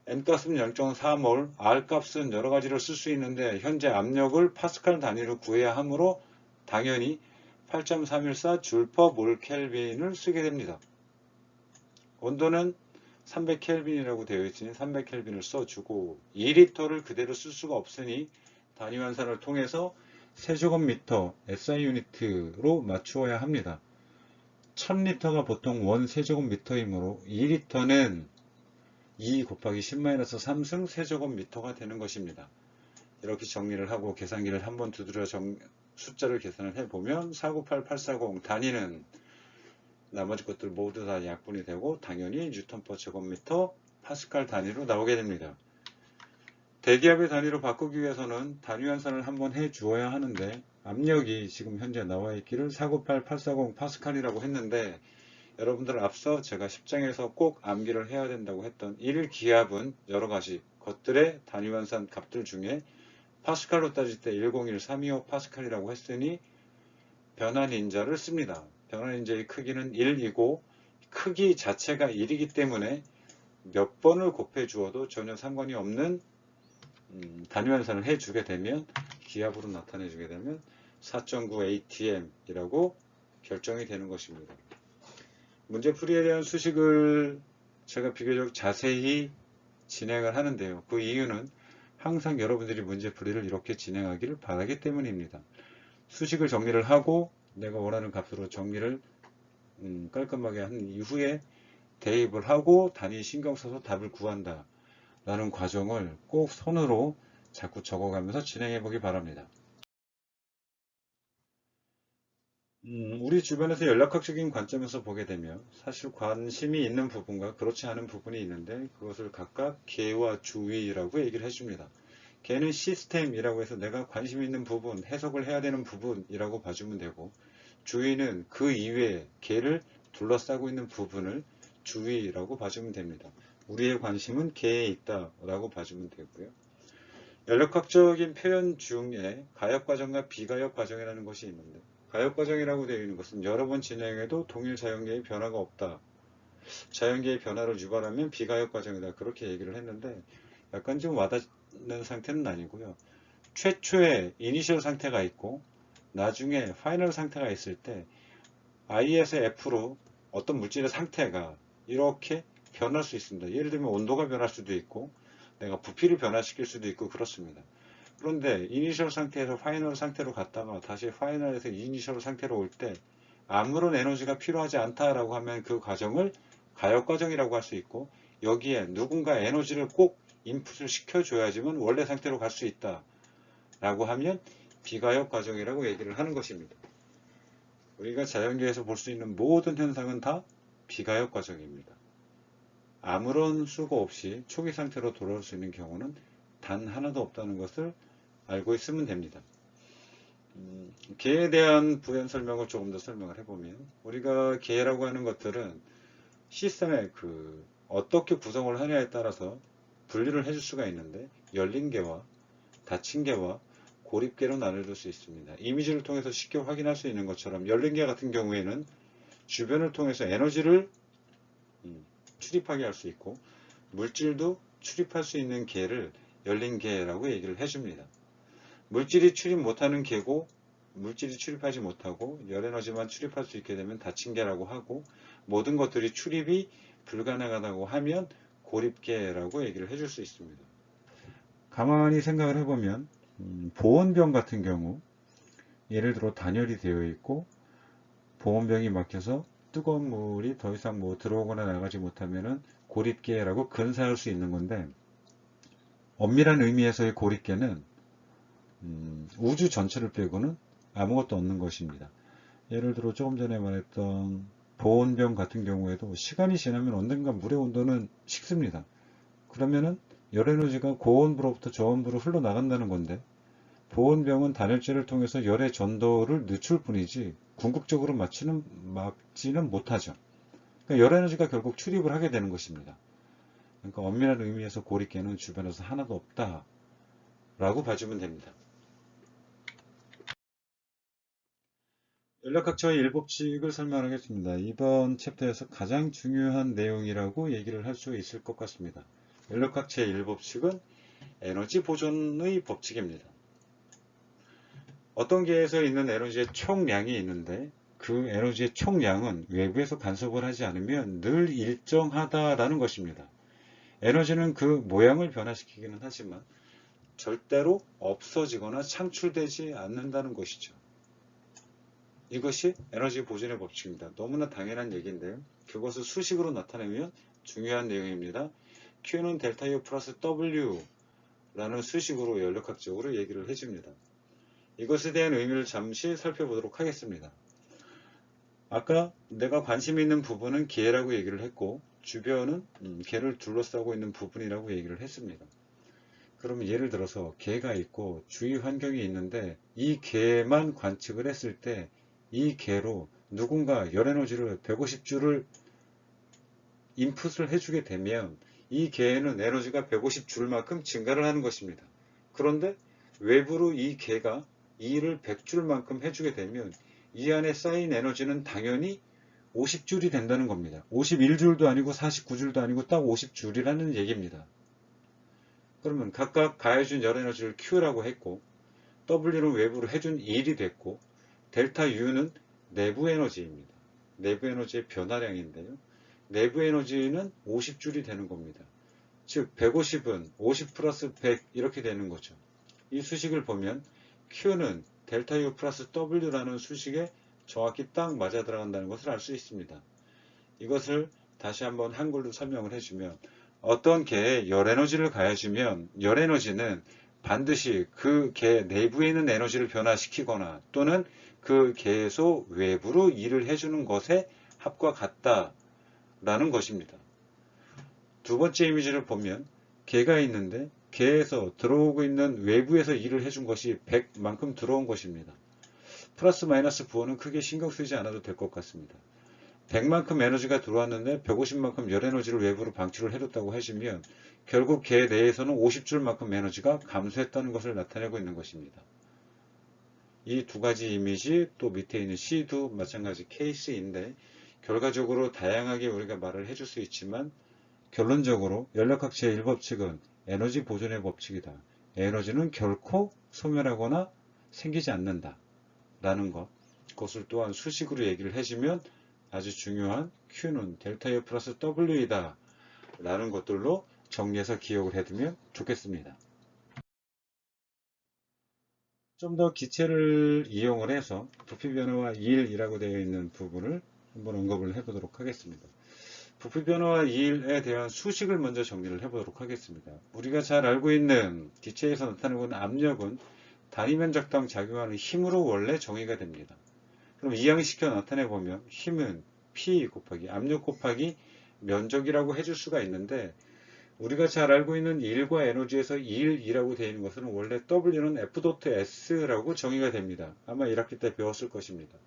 N값은 0.4몰, R값은 여러가지로 쓸 수 있는데 현재 압력을 파스칼 단위로 구해야 하므로 당연히 8.314 줄/몰 켈빈을 쓰게 됩니다. 온도는 300켈빈이라고 되어 있으니 300켈빈을 써주고 2리터를 그대로 쓸 수가 없으니 단위 환산을 통해서 세제곱미터 SI 유니트로 맞추어야 합니다. 1000리터가 보통 원 세제곱미터이므로 2리터는 2 곱하기 10-3승 세제곱미터가 되는 것입니다. 이렇게 정리를 하고 계산기를 한번 두드려 숫자를 계산을 해보면 498840 단위는 나머지 것들 모두 다 약분이 되고 당연히 뉴턴/per 제곱미터 파스칼 단위로 나오게 됩니다. 대기압의 단위로 바꾸기 위해서는 단위 환산을 한번 해 주어야 하는데 압력이 지금 현재 나와 있기를 498840 파스칼이라고 했는데 여러분들 앞서 제가 10장에서 꼭 암기를 해야 된다고 했던 1기압은 여러가지 것들의 단위 환산 값들 중에 파스칼로 따질 때 101325 파스칼이라고 했으니 변환인자를 씁니다. 변환인자의 크기는 1이고 크기 자체가 1이기 때문에 몇 번을 곱해 주어도 전혀 상관이 없는 단위 환산을 해주게 되면 기압으로 나타내 주게 되면 4.9 ATM이라고 결정이 되는 것입니다. 문제풀이에 대한 수식을 제가 비교적 자세히 진행을 하는데요. 그 이유는 항상 여러분들이 문제풀이를 이렇게 진행하기를 바라기 때문입니다. 수식을 정리를 하고 내가 원하는 값으로 정리를 깔끔하게 한 이후에 대입을 하고 단위 신경 써서 답을 구한다 라는 과정을 꼭 손으로 자꾸 적어가면서 진행해 보기 바랍니다. 우리 주변에서 연락학적인 관점에서 보게 되면 사실 관심이 있는 부분과 그렇지 않은 부분이 있는데 그것을 각각 계와 주의라고 얘기를 해줍니다. 개는 시스템이라고 해서 내가 관심 있는 부분, 해석을 해야 되는 부분이라고 봐주면 되고, 주위는 그 이외에 개를 둘러싸고 있는 부분을 주위라고 봐주면 됩니다. 우리의 관심은 개에 있다라고 봐주면 되고요. 연력학적인 표현 중에 가역과정과 비가역과정이라는 것이 있는데, 가역과정이라고 되어 있는 것은 여러 번 진행해도 동일 자연계의 변화가 없다. 자연계의 변화를 유발하면 비가역과정이다. 그렇게 얘기를 했는데 약간 좀 와닿는 상태는 아니고요. 최초의 이니셜 상태가 있고 나중에 파이널 상태가 있을 때 I에서 F로 어떤 물질의 상태가 이렇게 변할 수 있습니다. 예를 들면 온도가 변할 수도 있고 내가 부피를 변화시킬 수도 있고 그렇습니다. 그런데 이니셜 상태에서 파이널 상태로 갔다가 다시 파이널에서 이니셜 상태로 올 때 아무런 에너지가 필요하지 않다라고 하면 그 과정을 가역 과정이라고 할 수 있고, 여기에 누군가 에너지를 꼭 인풋을 시켜줘야지만 원래 상태로 갈 수 있다 라고 하면 비가역 과정이라고 얘기를 하는 것입니다. 우리가 자연계에서 볼 수 있는 모든 현상은 다 비가역 과정입니다. 아무런 수고 없이 초기 상태로 돌아올 수 있는 경우는 단 하나도 없다는 것을 알고 있으면 됩니다. 개에 대한 부연 설명을 조금 더 설명을 해보면, 우리가 개라고 하는 것들은 시스템에 어떻게 구성을 하냐에 따라서 분류를 해줄 수가 있는데, 열린 개와 닫힌 개와 고립개로 나눠줄 수 있습니다. 이미지를 통해서 쉽게 확인할 수 있는 것처럼 열린 개 같은 경우에는 주변을 통해서 에너지를 출입하게 할 수 있고, 물질도 출입할 수 있는 개를 열린 개라고 얘기를 해줍니다. 물질이 출입 못하는 개고, 물질이 출입하지 못하고 열에너지만 출입할 수 있게 되면 닫힌 개라고 하고, 모든 것들이 출입이 불가능하다고 하면 고립개라고 얘기를 해줄 수 있습니다. 가만히 생각을 해보면 보온병 같은 경우, 예를 들어 단열이 되어 있고 보온병이 막혀서 뜨거운 물이 더 이상 들어오거나 나가지 못하면 고립개라고 근사할 수 있는 건데, 엄밀한 의미에서의 고립개는 우주 전체를 빼고는 아무것도 없는 것입니다. 예를 들어 조금 전에 말했던 보온병 같은 경우에도 시간이 지나면 언젠가 물의 온도는 식습니다. 그러면은 열에너지가 고온부로부터 저온부로 흘러나간다는 건데, 보온병은 단열재를 통해서 열의 전도를 늦출 뿐이지 궁극적으로 막지는 못하죠. 그러니까 열에너지가 결국 출입을 하게 되는 것입니다. 그러니까 엄밀한 의미에서 고립개는 주변에서 하나도 없다 라고 봐주면 됩니다. 연력학처의 일법칙을 설명하겠습니다. 이번 챕터에서 가장 중요한 내용이라고 얘기를 할 수 있을 것 같습니다. 연력학처의 일법칙은 에너지 보존의 법칙입니다. 어떤 계에서 있는 에너지의 총량이 있는데, 그 에너지의 총량은 외부에서 간섭을 하지 않으면 늘 일정하다라는 것입니다. 에너지는 그 모양을 변화시키기는 하지만 절대로 없어지거나 창출되지 않는다는 것이죠. 이것이 에너지 보존의 법칙입니다. 너무나 당연한 얘기인데요. 그것을 수식으로 나타내면 중요한 내용입니다. Q는 델타 U 플러스 W 라는 수식으로 연력학적으로 얘기를 해줍니다. 이것에 대한 의미를 잠시 살펴보도록 하겠습니다. 아까 내가 관심 있는 부분은 개라고 얘기를 했고, 주변은 개를 둘러싸고 있는 부분이라고 얘기를 했습니다. 그러면 예를 들어서 개가 있고 주위 환경이 있는데, 이 개만 관측을 했을 때 이 개로 누군가 열에너지를 150줄을 인풋을 해주게 되면 이 개에는 에너지가 150줄만큼 증가를 하는 것입니다. 그런데 외부로 이 개가 이를 100줄만큼 해주게 되면 이 안에 쌓인 에너지는 당연히 50줄이 된다는 겁니다. 51줄도 아니고 49줄도 아니고 딱 50줄이라는 얘기입니다. 그러면 각각 가해준 열에너지를 Q라고 했고, W는 외부로 해준 1이 됐고, 델타 U는 내부 에너지입니다. 내부 에너지의 변화량인데요. 내부 에너지는 50줄이 되는 겁니다. 즉 150은 50 플러스 100 이렇게 되는 거죠. 이 수식을 보면 Q는 델타 U 플러스 W라는 수식에 정확히 딱 맞아 들어간다는 것을 알 수 있습니다. 이것을 다시 한번 한글로 설명을 해주면, 어떤 개에 열에너지를 가해주면 열에너지는 반드시 그 개 내부에 있는 에너지를 변화시키거나 또는 그 개에서 외부로 일을 해주는 것에 합과 같다라는 것입니다. 두 번째 이미지를 보면 개가 있는데 개에서 들어오고 있는 외부에서 일을 해준 것이 100만큼 들어온 것입니다. 플러스 마이너스 부호는 크게 신경 쓰지 않아도 될 것 같습니다. 100만큼 에너지가 들어왔는데 150만큼 열 에너지를 외부로 방출을 해뒀다고 하시면 결국 개 내에서는 50줄만큼 에너지가 감소했다는 것을 나타내고 있는 것입니다. 이 두 가지 이미지, 또 밑에 있는 C도 마찬가지 케이스인데 결과적으로 다양하게 우리가 말을 해줄 수 있지만 결론적으로 연력학 제1법칙은 에너지 보존의 법칙이다. 에너지는 결코 소멸하거나 생기지 않는다. 라는 것. 그것을 또한 수식으로 얘기를 해주면 아주 중요한 Q는 델타 U 플러스 W이다. 라는 것들로 정리해서 기억을 해두면 좋겠습니다. 좀 더 기체를 이용을 해서 부피 변화와 일이라고 되어 있는 부분을 한번 언급을 해보도록 하겠습니다. 부피 변화와 일에 대한 수식을 먼저 정리를 해보도록 하겠습니다. 우리가 잘 알고 있는 기체에서 나타나고 있는 압력은 단위 면적당 작용하는 힘으로 원래 정의가 됩니다. 그럼 이항시켜 나타내 보면 힘은 P 곱하기 압력 곱하기 면적이라고 해줄 수가 있는데 우리가 잘 알고 있는 1과 에너지에서 1이라고 되어 있는 것은 원래 W는 F.S라고 정의가 됩니다. 아마 1학기 때 배웠을 것입니다.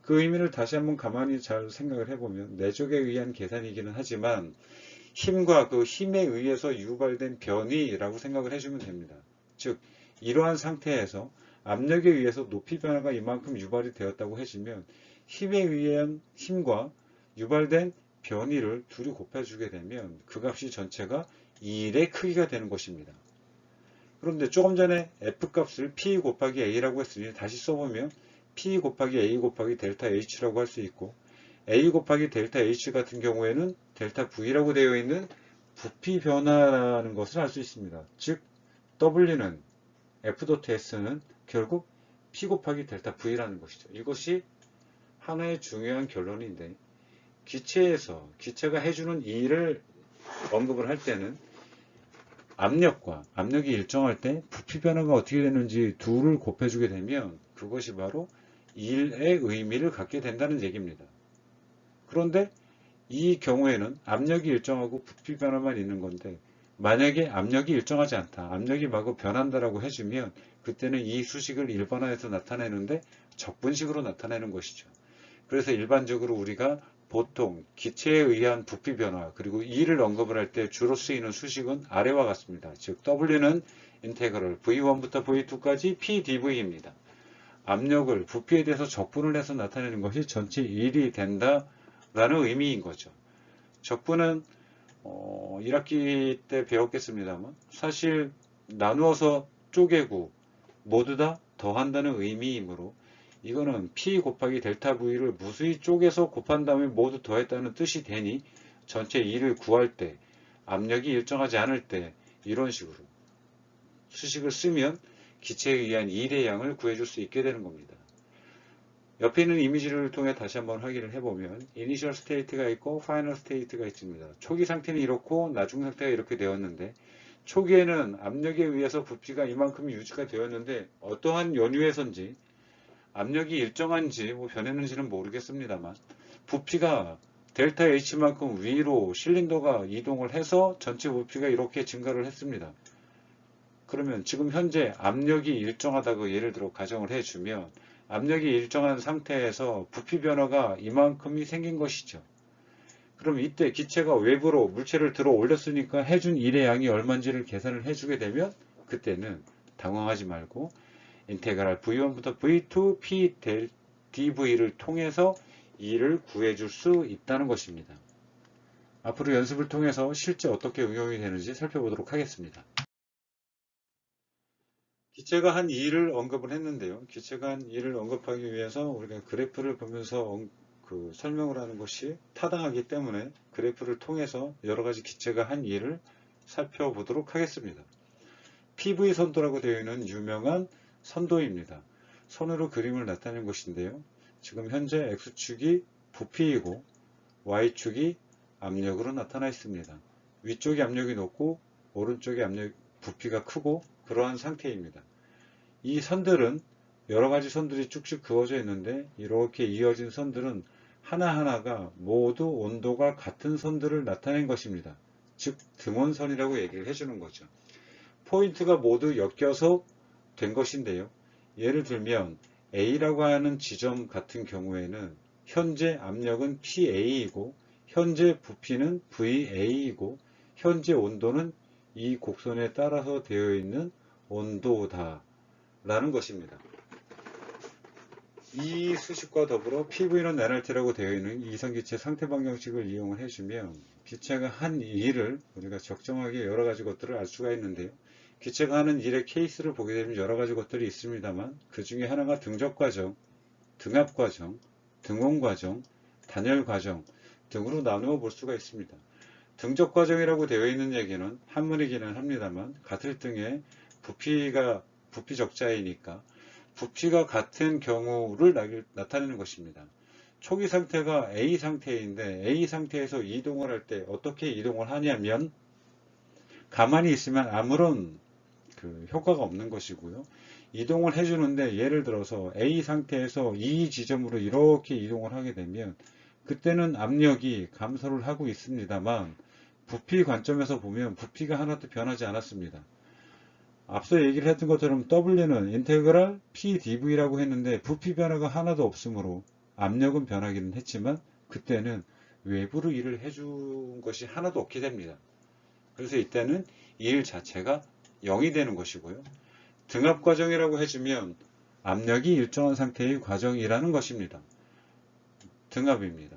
그 의미를 다시 한번 가만히 잘 생각을 해보면 내적에 의한 계산이기는 하지만 힘과 그 힘에 의해서 유발된 변이라고 생각을 해주면 됩니다. 즉 이러한 상태에서 압력에 의해서 높이 변화가 이만큼 유발이 되었다고 해주면 힘에 의한 힘과 유발된 변이를 둘이 곱해주게 되면 그 값이 전체가 1의 크기가 되는 것입니다. 그런데 조금 전에 F값을 P 곱하기 A라고 했으니 다시 써보면 P 곱하기 A 곱하기 델타 H라고 할 수 있고 A 곱하기 델타 H 같은 경우에는 델타 V라고 되어 있는 부피 변화라는 것을 알 수 있습니다. 즉 W는 F.S는 결국 P 곱하기 델타 V라는 것이죠. 이것이 하나의 중요한 결론인데 기체에서 기체가 해주는 일을 언급을 할 때는 압력과 압력이 일정할 때 부피 변화가 어떻게 되는지 둘을 곱해주게 되면 그것이 바로 일의 의미를 갖게 된다는 얘기입니다. 그런데 이 경우에는 압력이 일정하고 부피 변화만 있는 건데 만약에 압력이 일정하지 않다, 압력이 마구 변한다라고 해주면 그때는 이 수식을 일반화해서 나타내는데 적분식으로 나타내는 것이죠. 그래서 일반적으로 우리가 보통 기체에 의한 부피 변화 그리고 E를 언급을 할 때 주로 쓰이는 수식은 아래와 같습니다. 즉 W는 인테그럴 V1부터 V2까지 PdV입니다. 압력을 부피에 대해서 적분을 해서 나타내는 것이 전체 1이 된다라는 의미인 거죠. 적분은 1학기 때 배웠겠습니다만 사실 나누어서 쪼개고 모두 다 더한다는 의미이므로 이거는 P 곱하기 델타 V를 무수히 쪼개서 곱한 다음에 모두 더했다는 뜻이 되니 전체 2를 구할 때 압력이 일정하지 않을 때 이런 식으로 수식을 쓰면 기체에 의한 1의 양을 구해줄 수 있게 되는 겁니다. 옆에 있는 이미지를 통해 다시 한번 확인을 해보면 이니셜 스테이트가 있고 파이널 스테이트가 있습니다. 초기 상태는 이렇고 나중 상태가 이렇게 되었는데 초기에는 압력에 의해서 부피가 이만큼이 유지가 되었는데 어떠한 연유에선지 압력이 일정한지 변했는지는 모르겠습니다만 부피가 델타 H만큼 위로 실린더가 이동을 해서 전체 부피가 이렇게 증가를 했습니다. 그러면 지금 현재 압력이 일정하다고 예를 들어 가정을 해주면 압력이 일정한 상태에서 부피 변화가 이만큼이 생긴 것이죠. 그럼 이때 기체가 외부로 물체를 들어 올렸으니까 해준 일의 양이 얼마인지를 계산을 해주게 되면 그때는 당황하지 말고 인테그랄 V1부터 V2 P dV를 통해서 이를 구해줄 수 있다는 것입니다. 앞으로 연습을 통해서 실제 어떻게 응용이 되는지 살펴보도록 하겠습니다. 기체가 한 일을 언급을 했는데요. 기체가 한 일을 언급하기 위해서 우리가 그래프를 보면서 설명을 하는 것이 타당하기 때문에 그래프를 통해서 여러 가지 기체가 한 일을 살펴보도록 하겠습니다. PV 선도라고 되어 있는 유명한 선도입니다. 선으로 그림을 나타낸 것인데요. 지금 현재 X축이 부피이고 Y축이 압력으로 나타나 있습니다. 위쪽이 압력이 높고 오른쪽이 부피가 크고 그러한 상태입니다. 이 선들은 여러 가지 선들이 쭉쭉 그어져 있는데 이렇게 이어진 선들은 하나하나가 모두 온도가 같은 선들을 나타낸 것입니다. 즉 등원선이라고 얘기를 해주는 거죠. 포인트가 모두 엮여서 된 것인데요. 예를 들면 A라고 하는 지점 같은 경우에는 현재 압력은 PA이고 현재 부피는 VA이고 현재 온도는 이 곡선에 따라서 되어 있는 온도다 라는 것입니다. 이 수식과 더불어 PV는 NRT라고 되어 있는 이상기체 상태 방정식을 이용을 해주면 기체가 한 일을 우리가 적정하게 여러 가지 것들을 알 수가 있는데요. 기체가 하는 일의 케이스를 보게 되면 여러 가지 것들이 있습니다만 그 중에 하나가 등적 과정, 등압 과정, 등온 과정, 단열 과정 등으로 나누어 볼 수가 있습니다. 등적 과정이라고 되어 있는 얘기는 한문이기는 합니다만 같을 등의 부피 적자이니까 부피가 같은 경우를 나타내는 것입니다. 초기 상태가 A 상태인데 A 상태에서 이동을 할 때 어떻게 이동을 하냐면 가만히 있으면 아무런 효과가 없는 것이고요. 이동을 해주는데 예를 들어서 A 상태에서 이 지점으로 이렇게 이동을 하게 되면 그때는 압력이 감소를 하고 있습니다만 부피 관점에서 보면 부피가 하나도 변하지 않았습니다. 앞서 얘기를 했던 것처럼 W는 인테그랄 PdV라고 했는데 부피 변화가 하나도 없으므로 압력은 변하기는 했지만 그때는 외부로 일을 해준 것이 하나도 없게 됩니다. 그래서 이때는 일 자체가 0이 되는 것이고요. 등압 과정이라고 해주면 압력이 일정한 상태의 과정이라는 것입니다. 등압입니다.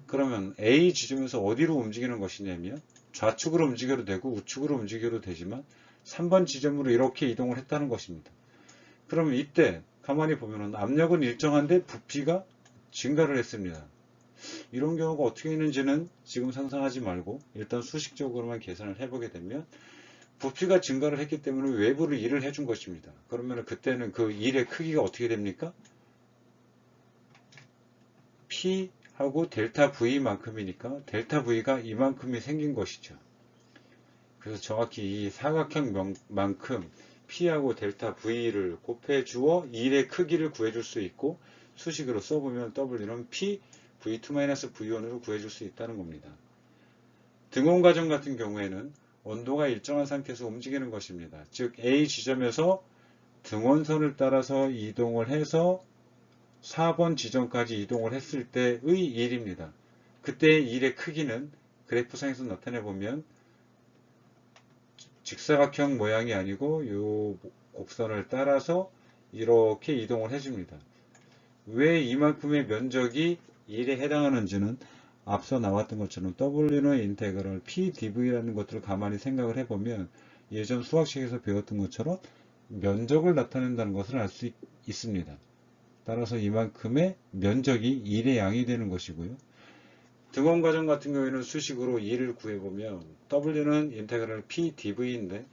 그러면 A 지점에서 어디로 움직이는 것이냐면 좌측으로 움직여도 되고 우측으로 움직여도 되지만 3번 지점으로 이렇게 이동을 했다는 것입니다. 그러면 이때 가만히 보면 압력은 일정한데 부피가 증가를 했습니다. 이런 경우가 어떻게 있는지는 지금 상상하지 말고 일단 수식적으로만 계산을 해보게 되면 부피가 증가를 했기 때문에 외부로 일을 해준 것입니다. 그러면 그때는 그 일의 크기가 어떻게 됩니까? P하고 델타 V만큼이니까 델타 V가 이만큼이 생긴 것이죠. 그래서 정확히 이 사각형만큼 P하고 델타 V를 곱해 주어 일의 크기를 구해줄 수 있고 수식으로 써보면 W는 P V2-V1으로 구해줄 수 있다는 겁니다. 등온 과정 같은 경우에는 온도가 일정한 상태에서 움직이는 것입니다. 즉 A 지점에서 등온선을 따라서 이동을 해서 4번 지점까지 이동을 했을 때의 일입니다. 그때의 일의 크기는 그래프상에서 나타내보면 직사각형 모양이 아니고 이 곡선을 따라서 이렇게 이동을 해줍니다. 왜 이만큼의 면적이 1에 해당하는지는 앞서 나왔던 것처럼 W는 인테그럴 PdV라는 것들을 가만히 생각을 해보면 예전 수학책에서 배웠던 것처럼 면적을 나타낸다는 것을 알 수 있습니다. 따라서 이만큼의 면적이 1의 양이 되는 것이고요. 등원 과정 같은 경우에는 수식으로 2를 구해보면 W는 인테그럴 PdV인데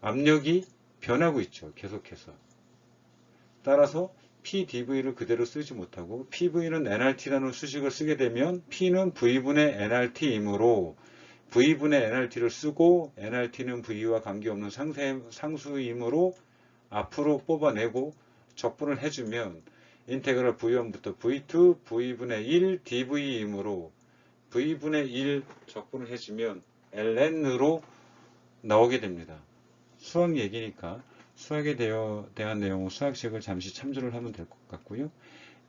압력이 변하고 있죠. 계속해서. 따라서 PdV를 그대로 쓰지 못하고 PV는 NRT라는 수식을 쓰게 되면 P는 V분의 NRT이므로 V분의 NRT를 쓰고 NRT는 V와 관계없는 상수이므로 앞으로 뽑아내고 적분을 해주면 인테그럴 V1부터 V2, V분의 1 dV이므로 V분의 1 적분을 해주면 ln으로 나오게 됩니다. 수학 얘기니까 수학에 대한 내용은 수학책을 잠시 참조를 하면 될 것 같고요.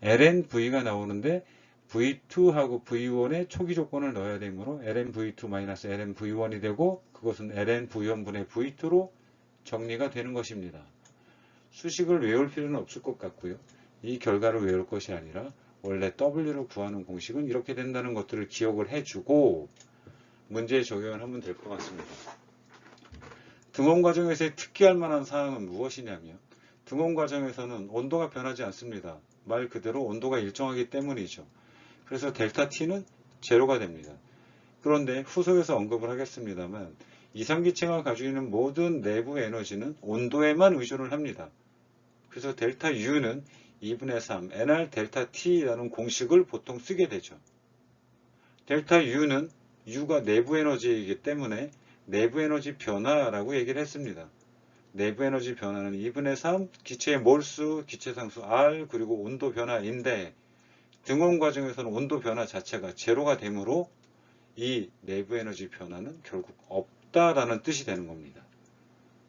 lnV가 나오는데 V2하고 V1의 초기 조건을 넣어야 되므로 lnV2-lnV1이 되고 그것은 lnV1분의 V2로 정리가 되는 것입니다. 수식을 외울 필요는 없을 것 같고요. 이 결과를 외울 것이 아니라 원래 W를 구하는 공식은 이렇게 된다는 것들을 기억을 해주고 문제에 적용을 하면 될 것 같습니다. 등온 과정에서의 특기할 만한 사항은 무엇이냐면 등온 과정에서는 온도가 변하지 않습니다. 말 그대로 온도가 일정하기 때문이죠. 그래서 델타 T는 제로가 됩니다. 그런데 후속에서 언급을 하겠습니다만 이상기체가 가지고 있는 모든 내부 에너지는 온도에만 의존을 합니다. 그래서 델타 U는 2분의 3 nR 델타 T라는 공식을 보통 쓰게 되죠. 델타 U는 U가 내부 에너지이기 때문에 내부 에너지 변화라고 얘기를 했습니다. 내부 에너지 변화는 2분의 3 기체의 몰수, 기체 상수 R 그리고 온도 변화인데 등온 과정에서는 온도 변화 자체가 제로가 되므로 이 내부 에너지 변화는 결국 없다라는 뜻이 되는 겁니다.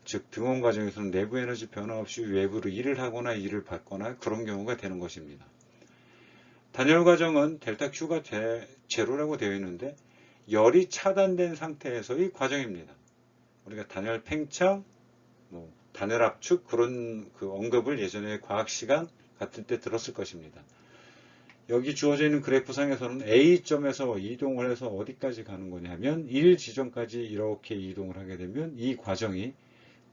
즉 등원 과정에서는 내부 에너지 변화 없이 외부로 일을 하거나 일을 받거나 그런 경우가 되는 것입니다. 단열 과정은 델타 Q가 제로라고 되어 있는데 열이 차단된 상태에서의 과정입니다. 우리가 단열 팽창, 단열 압축 그런 언급을 예전에 과학 시간 같은 때 들었을 것입니다. 여기 주어져 있는 그래프상에서는 A점에서 이동을 해서 어디까지 가는 거냐면 1 지점까지 이렇게 이동을 하게 되면 이 과정이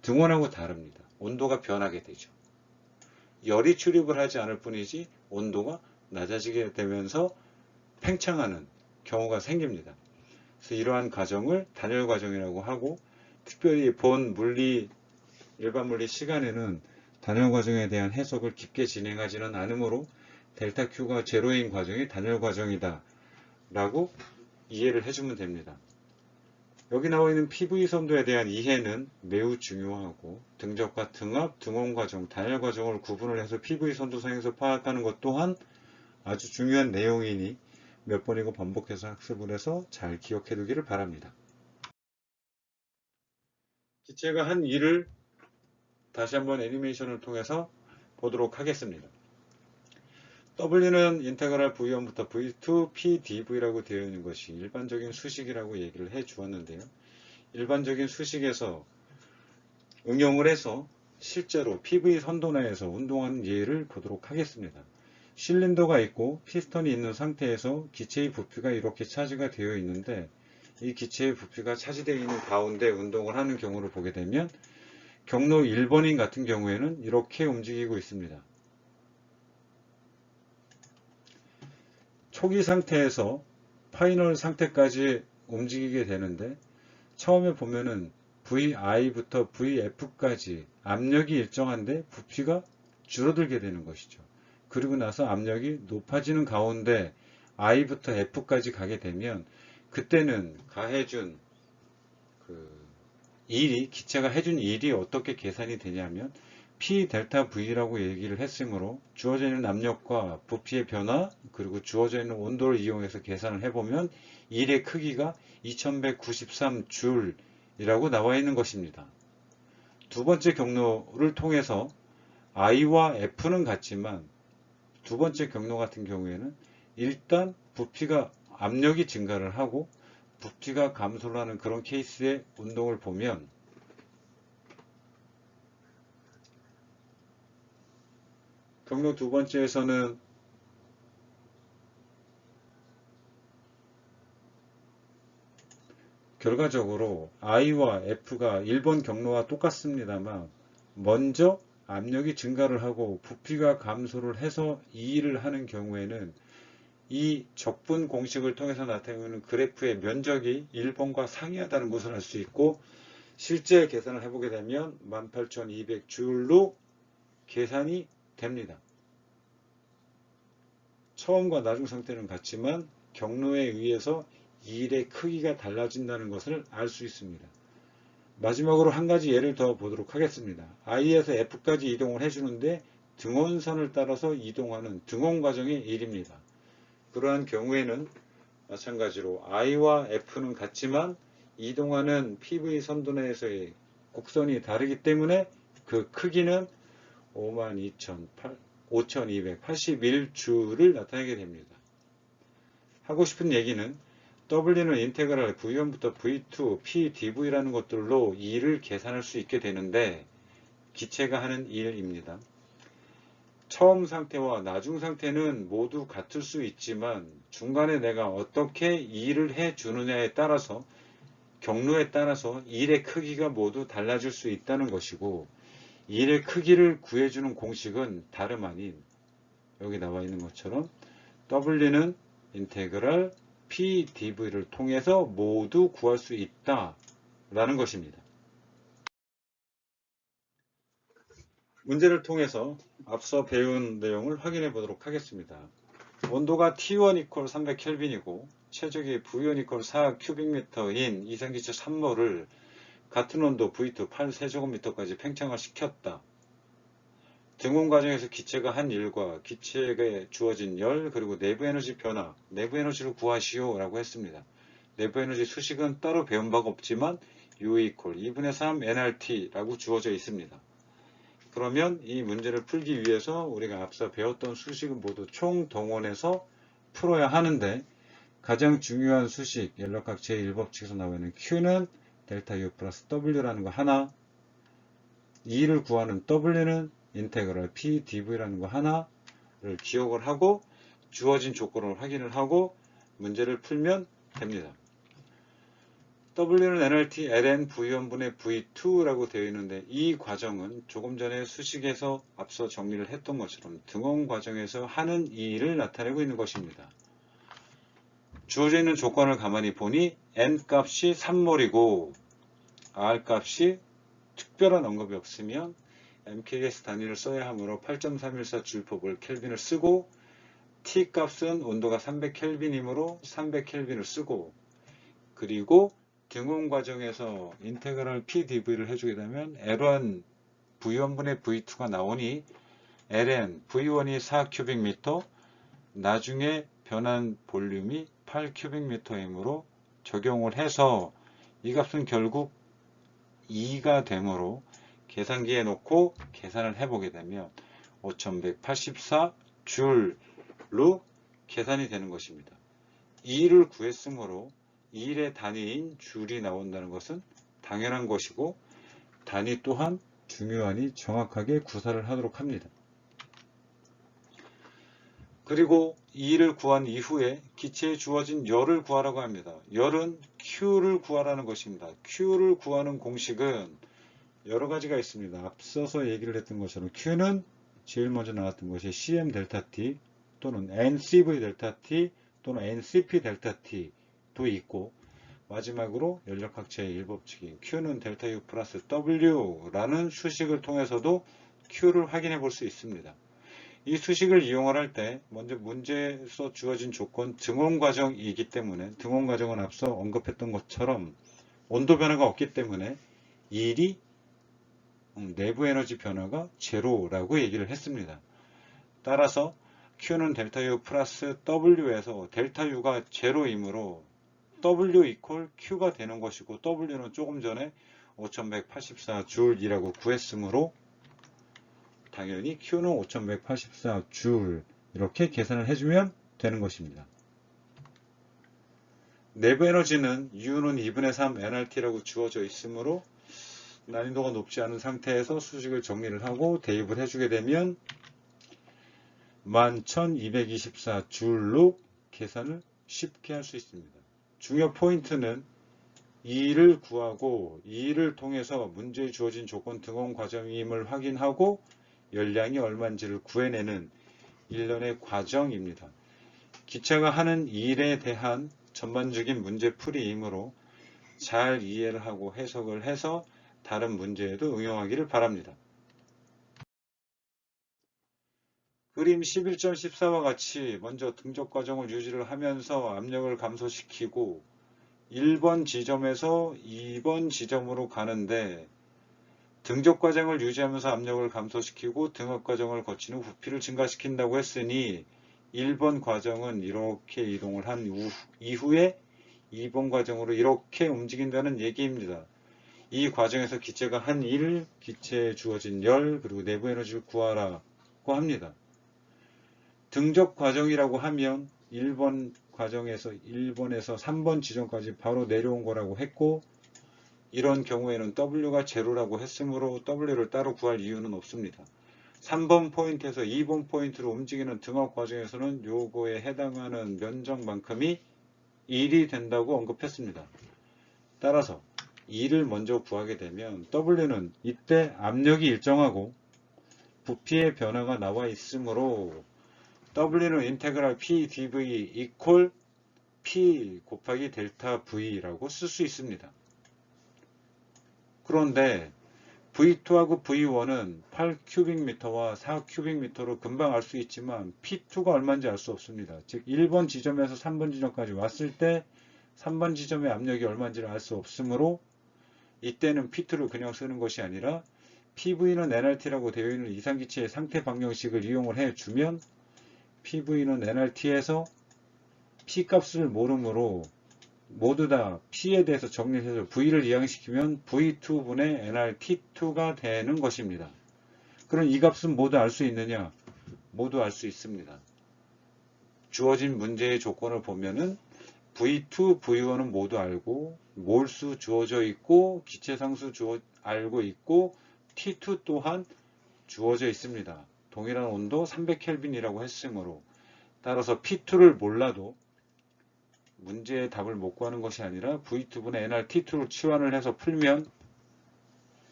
등원하고 다릅니다. 온도가 변하게 되죠. 열이 출입을 하지 않을 뿐이지 온도가 낮아지게 되면서 팽창하는 경우가 생깁니다. 그래서 이러한 과정을 단열 과정이라고 하고, 특별히 본 물리, 일반 물리 시간에는 단열 과정에 대한 해석을 깊게 진행하지는 않으므로 델타 Q가 제로인 과정이 단열 과정이다 라고 이해를 해주면 됩니다. 여기 나와 있는 PV 선도에 대한 이해는 매우 중요하고, 등적과 등압, 등원 과정, 단열 과정을 구분을 해서 PV 선도상에서 파악하는 것 또한 아주 중요한 내용이니 몇 번이고 반복해서 학습을 해서 잘 기억해 두기를 바랍니다. 기체가 한 일을 다시 한번 애니메이션을 통해서 보도록 하겠습니다. W는 인테그랄 V1부터 V2 PdV라고 되어 있는 것이 일반적인 수식이라고 얘기를 해 주었는데요. 일반적인 수식에서 응용을 해서 실제로 PV 선도내에서 운동하는 예를 보도록 하겠습니다. 실린더가 있고 피스톤이 있는 상태에서 기체의 부피가 이렇게 차지가 되어 있는데, 이 기체의 부피가 차지되어 있는 가운데 운동을 하는 경우를 보게 되면 경로 1번인 같은 경우에는 이렇게 움직이고 있습니다. 초기 상태에서 파이널 상태까지 움직이게 되는데, 처음에 보면은 VI부터 VF까지 압력이 일정한데 부피가 줄어들게 되는 것이죠. 그리고 나서 압력이 높아지는 가운데 I부터 F까지 가게 되면, 그때는 가해준 기체가 해준 일이 어떻게 계산이 되냐면 P 델타 V라고 얘기를 했으므로 주어져 있는 압력과 부피의 변화 그리고 주어져 있는 온도를 이용해서 계산을 해보면 일의 크기가 2193줄이라고 나와 있는 것입니다. 두 번째 경로를 통해서 I와 F는 같지만 두 번째 경로 같은 경우에는 일단 압력이 증가를 하고 부피가 감소를 하는 그런 케이스의 운동을 보면, 경로 두 번째에서는 결과적으로 I와 F가 1번 경로와 똑같습니다만 먼저 압력이 증가를 하고 부피가 감소를 해서 이 일을 하는 경우에는 이 적분 공식을 통해서 나타내는 그래프의 면적이 1번과 상이하다는 것을 알 수 있고, 실제 계산을 해보게 되면 18,200줄로 계산이 됩니다. 처음과 나중 상태는 같지만 경로에 의해서 일의 크기가 달라진다는 것을 알 수 있습니다. 마지막으로 한 가지 예를 더 보도록 하겠습니다. I에서 F까지 이동을 해주는데 등원선을 따라서 이동하는 등원 과정의 일입니다. 그러한 경우에는 마찬가지로 I와 F는 같지만 이동하는 PV 선도 내에서의 곡선이 다르기 때문에 그 크기는 5281줄을 나타내게 됩니다. 하고 싶은 얘기는 W는 인테그랄 V1부터 V2 PdV라는 것들로 일을 계산할 수 있게 되는데, 기체가 하는 일입니다. 처음 상태와 나중 상태는 모두 같을 수 있지만 중간에 내가 어떻게 일을 해 주느냐에 따라서, 경로에 따라서 일의 크기가 모두 달라질 수 있다는 것이고, 일의 크기를 구해주는 공식은 다름 아닌 여기 나와 있는 것처럼 W는 인테그랄 PdV를 통해서 모두 구할 수 있다라는 것입니다. 문제를 통해서 앞서 배운 내용을 확인해 보도록 하겠습니다. 온도가 T1 300켈빈이고 최적이 V1 4 큐빅미터인 이산기체 3몰을 같은 온도 V2 8세제곱미터까지 팽창을 시켰다. 등원 과정에서 기체가 한 일과 기체에 주어진 열 그리고 내부 에너지 변화, 내부 에너지를 구하시오 라고 했습니다. 내부 에너지 수식은 따로 배운 바가 없지만 U equal 2분의 3 nRT라고 주어져 있습니다. 그러면 이 문제를 풀기 위해서 우리가 앞서 배웠던 수식은 모두 총동원해서 풀어야 하는데, 가장 중요한 수식, 연력학 제1법칙에서 나와 있는 Q는 델타 U 플러스 W라는 거 하나, E를 구하는 W는 인테그럴 P dV라는 거 하나를 기억을 하고 주어진 조건을 확인을 하고 문제를 풀면 됩니다. W는 nRT ln V1분의 V2라고 되어 있는데, 이 과정은 조금 전에 수식에서 앞서 정리를 했던 것처럼 등원 과정에서 하는 일을 나타내고 있는 것입니다. 주어져 있는 조건을 가만히 보니 n 값이 3몰이고 r 값이 특별한 언급이 없으면 mkgs 단위를 써야 하므로 8.314 줄법을 켈빈을 쓰고, T 값은 온도가 300켈빈이므로 300켈빈을 쓰고, 그리고 등원 과정에서 인테그럴 PdV를 해주게 되면 L1 V1분의 V2가 나오니 ln V1이 4큐빅미터, 나중에 변한 볼륨이 8큐빅미터이므로 적용을 해서 이 값은 결국 2가 되므로 계산기에 놓고 계산을 해보게 되면 5184줄로 계산이 되는 것입니다. 2를 구했으므로 1의 단위인 줄이 나온다는 것은 당연한 것이고, 단위 또한 중요하니 정확하게 구사를 하도록 합니다. 그리고 2를 구한 이후에 기체에 주어진 열을 구하라고 합니다. 열은 Q를 구하라는 것입니다. Q를 구하는 공식은 여러 가지가 있습니다. 앞서서 얘기를 했던 것처럼 Q는 제일 먼저 나왔던 것이 CM 델타 T 또는 NCV 델타 T 또는 NCP 델타 T도 있고, 마지막으로 연력학 제1법칙인 Q는 델타 U 플러스 W라는 수식을 통해서도 Q를 확인해 볼 수 있습니다. 이 수식을 이용을 할 때 먼저 문제에서 주어진 조건 등원 과정이기 때문에, 등원 과정은 앞서 언급했던 것처럼 온도 변화가 없기 때문에 일이 내부 에너지 변화가 제로라고 얘기를 했습니다. 따라서 Q는 델타 U 플러스 W에서 델타 U가 제로이므로 W 이퀄 Q가 되는 것이고, W는 조금 전에 5184줄이라고 구했으므로 당연히 Q는 5184줄 이렇게 계산을 해주면 되는 것입니다. 내부 에너지는 U는 2분의 3 nRT라고 주어져 있으므로 난이도가 높지 않은 상태에서 수식을 정리를 하고 대입을 해주게 되면 11,224줄로 계산을 쉽게 할 수 있습니다. 중요 포인트는 2를 구하고 2를 통해서 문제에 주어진 조건 등원 과정임을 확인하고 열량이 얼마인지를 구해내는 일련의 과정입니다. 기체가 하는 일에 대한 전반적인 문제풀이이므로 잘 이해를 하고 해석을 해서 다른 문제에도 응용하기를 바랍니다. 그림 11.14와 같이 먼저 등적 과정을 유지를 하면서 압력을 감소시키고 1번 지점에서 2번 지점으로 가는데, 등적 과정을 유지하면서 압력을 감소시키고 등압 과정을 거친 후 부피를 증가시킨다고 했으니 1번 과정은 이렇게 이동을 한 이후에 2번 과정으로 이렇게 움직인다는 얘기입니다. 이 과정에서 기체가 한 일, 기체에 주어진 열, 그리고 내부 에너지를 구하라고 합니다. 등적 과정이라고 하면 1번 과정에서 1번에서 3번 지점까지 바로 내려온 거라고 했고, 이런 경우에는 W가 제로라고 했으므로 W를 따로 구할 이유는 없습니다. 3번 포인트에서 2번 포인트로 움직이는 등압 과정에서는 요거에 해당하는 면적만큼이 1이 된다고 언급했습니다. 따라서 2를 먼저 구하게 되면 W는 이때 압력이 일정하고 부피의 변화가 나와 있으므로 W는 인테그랄 P dV 이퀄 P 곱하기 델타 V라고 쓸 수 있습니다. 그런데 V2하고 V1은 8큐빅미터와 4큐빅미터로 금방 알 수 있지만 P2가 얼마인지 알 수 없습니다. 즉 1번 지점에서 3번 지점까지 왔을 때 3번 지점의 압력이 얼마인지를 알 수 없으므로 이때는 P2를 그냥 쓰는 것이 아니라 PV는 nRT라고 되어 있는 이상기체의 상태 방정식을 이용을 해주면 PV는 nRT에서 P 값을 모르므로 모두 다 P에 대해서 정리해서 V를 이항시키면 V2분의 nRT2가 되는 것입니다. 그럼 이 값은 모두 알 수 있느냐? 모두 알 수 있습니다. 주어진 문제의 조건을 보면은 V2, V1은 모두 알고, 몰수 주어져 있고, 기체상수 알고 있고, T2 또한 주어져 있습니다. 동일한 온도 300켈빈이라고 했으므로, 따라서 P2를 몰라도 문제의 답을 못 구하는 것이 아니라 V2분의 nRT2로 치환을 해서 풀면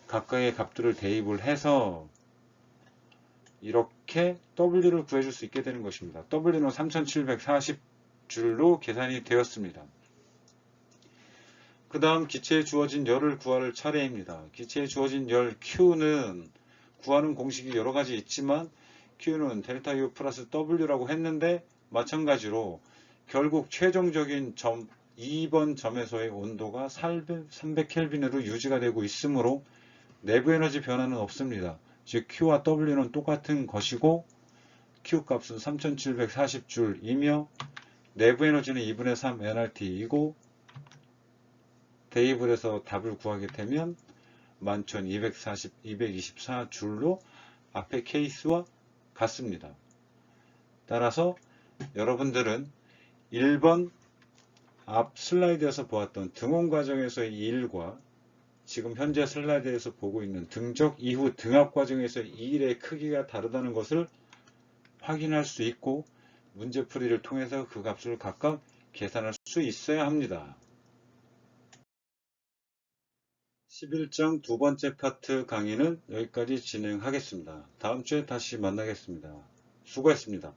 각각의 값들을 대입을 해서 이렇게 W를 구해줄 수 있게 되는 것입니다. W는 3740줄로 계산이 되었습니다. 그 다음 기체에 주어진 열을 구할 차례입니다. 기체에 주어진 열 Q는 구하는 공식이 여러 가지 있지만 Q는 델타 U 플러스 W라고 했는데 마찬가지로 결국 최종적인 점 2번 점에서의 온도가 300켈빈으로 유지가 되고 있으므로 내부 에너지 변화는 없습니다. 즉 Q와 W는 똑같은 것이고 Q 값은 3740줄이며 내부 에너지는 2분의 3 nRT이고 대입을 해서 답을 구하게 되면 11,224줄로 앞의 케이스와 같습니다. 따라서 여러분들은 1번 앞 슬라이드에서 보았던 등원 과정에서의 이 일과 지금 현재 슬라이드에서 보고 있는 등적 이후 등합 과정에서 이 일의 크기가 다르다는 것을 확인할 수 있고 문제풀이를 통해서 그 값을 각각 계산할 수 있어야 합니다. 11장 두 번째 파트 강의는 여기까지 진행하겠습니다. 다음 주에 다시 만나겠습니다. 수고했습니다.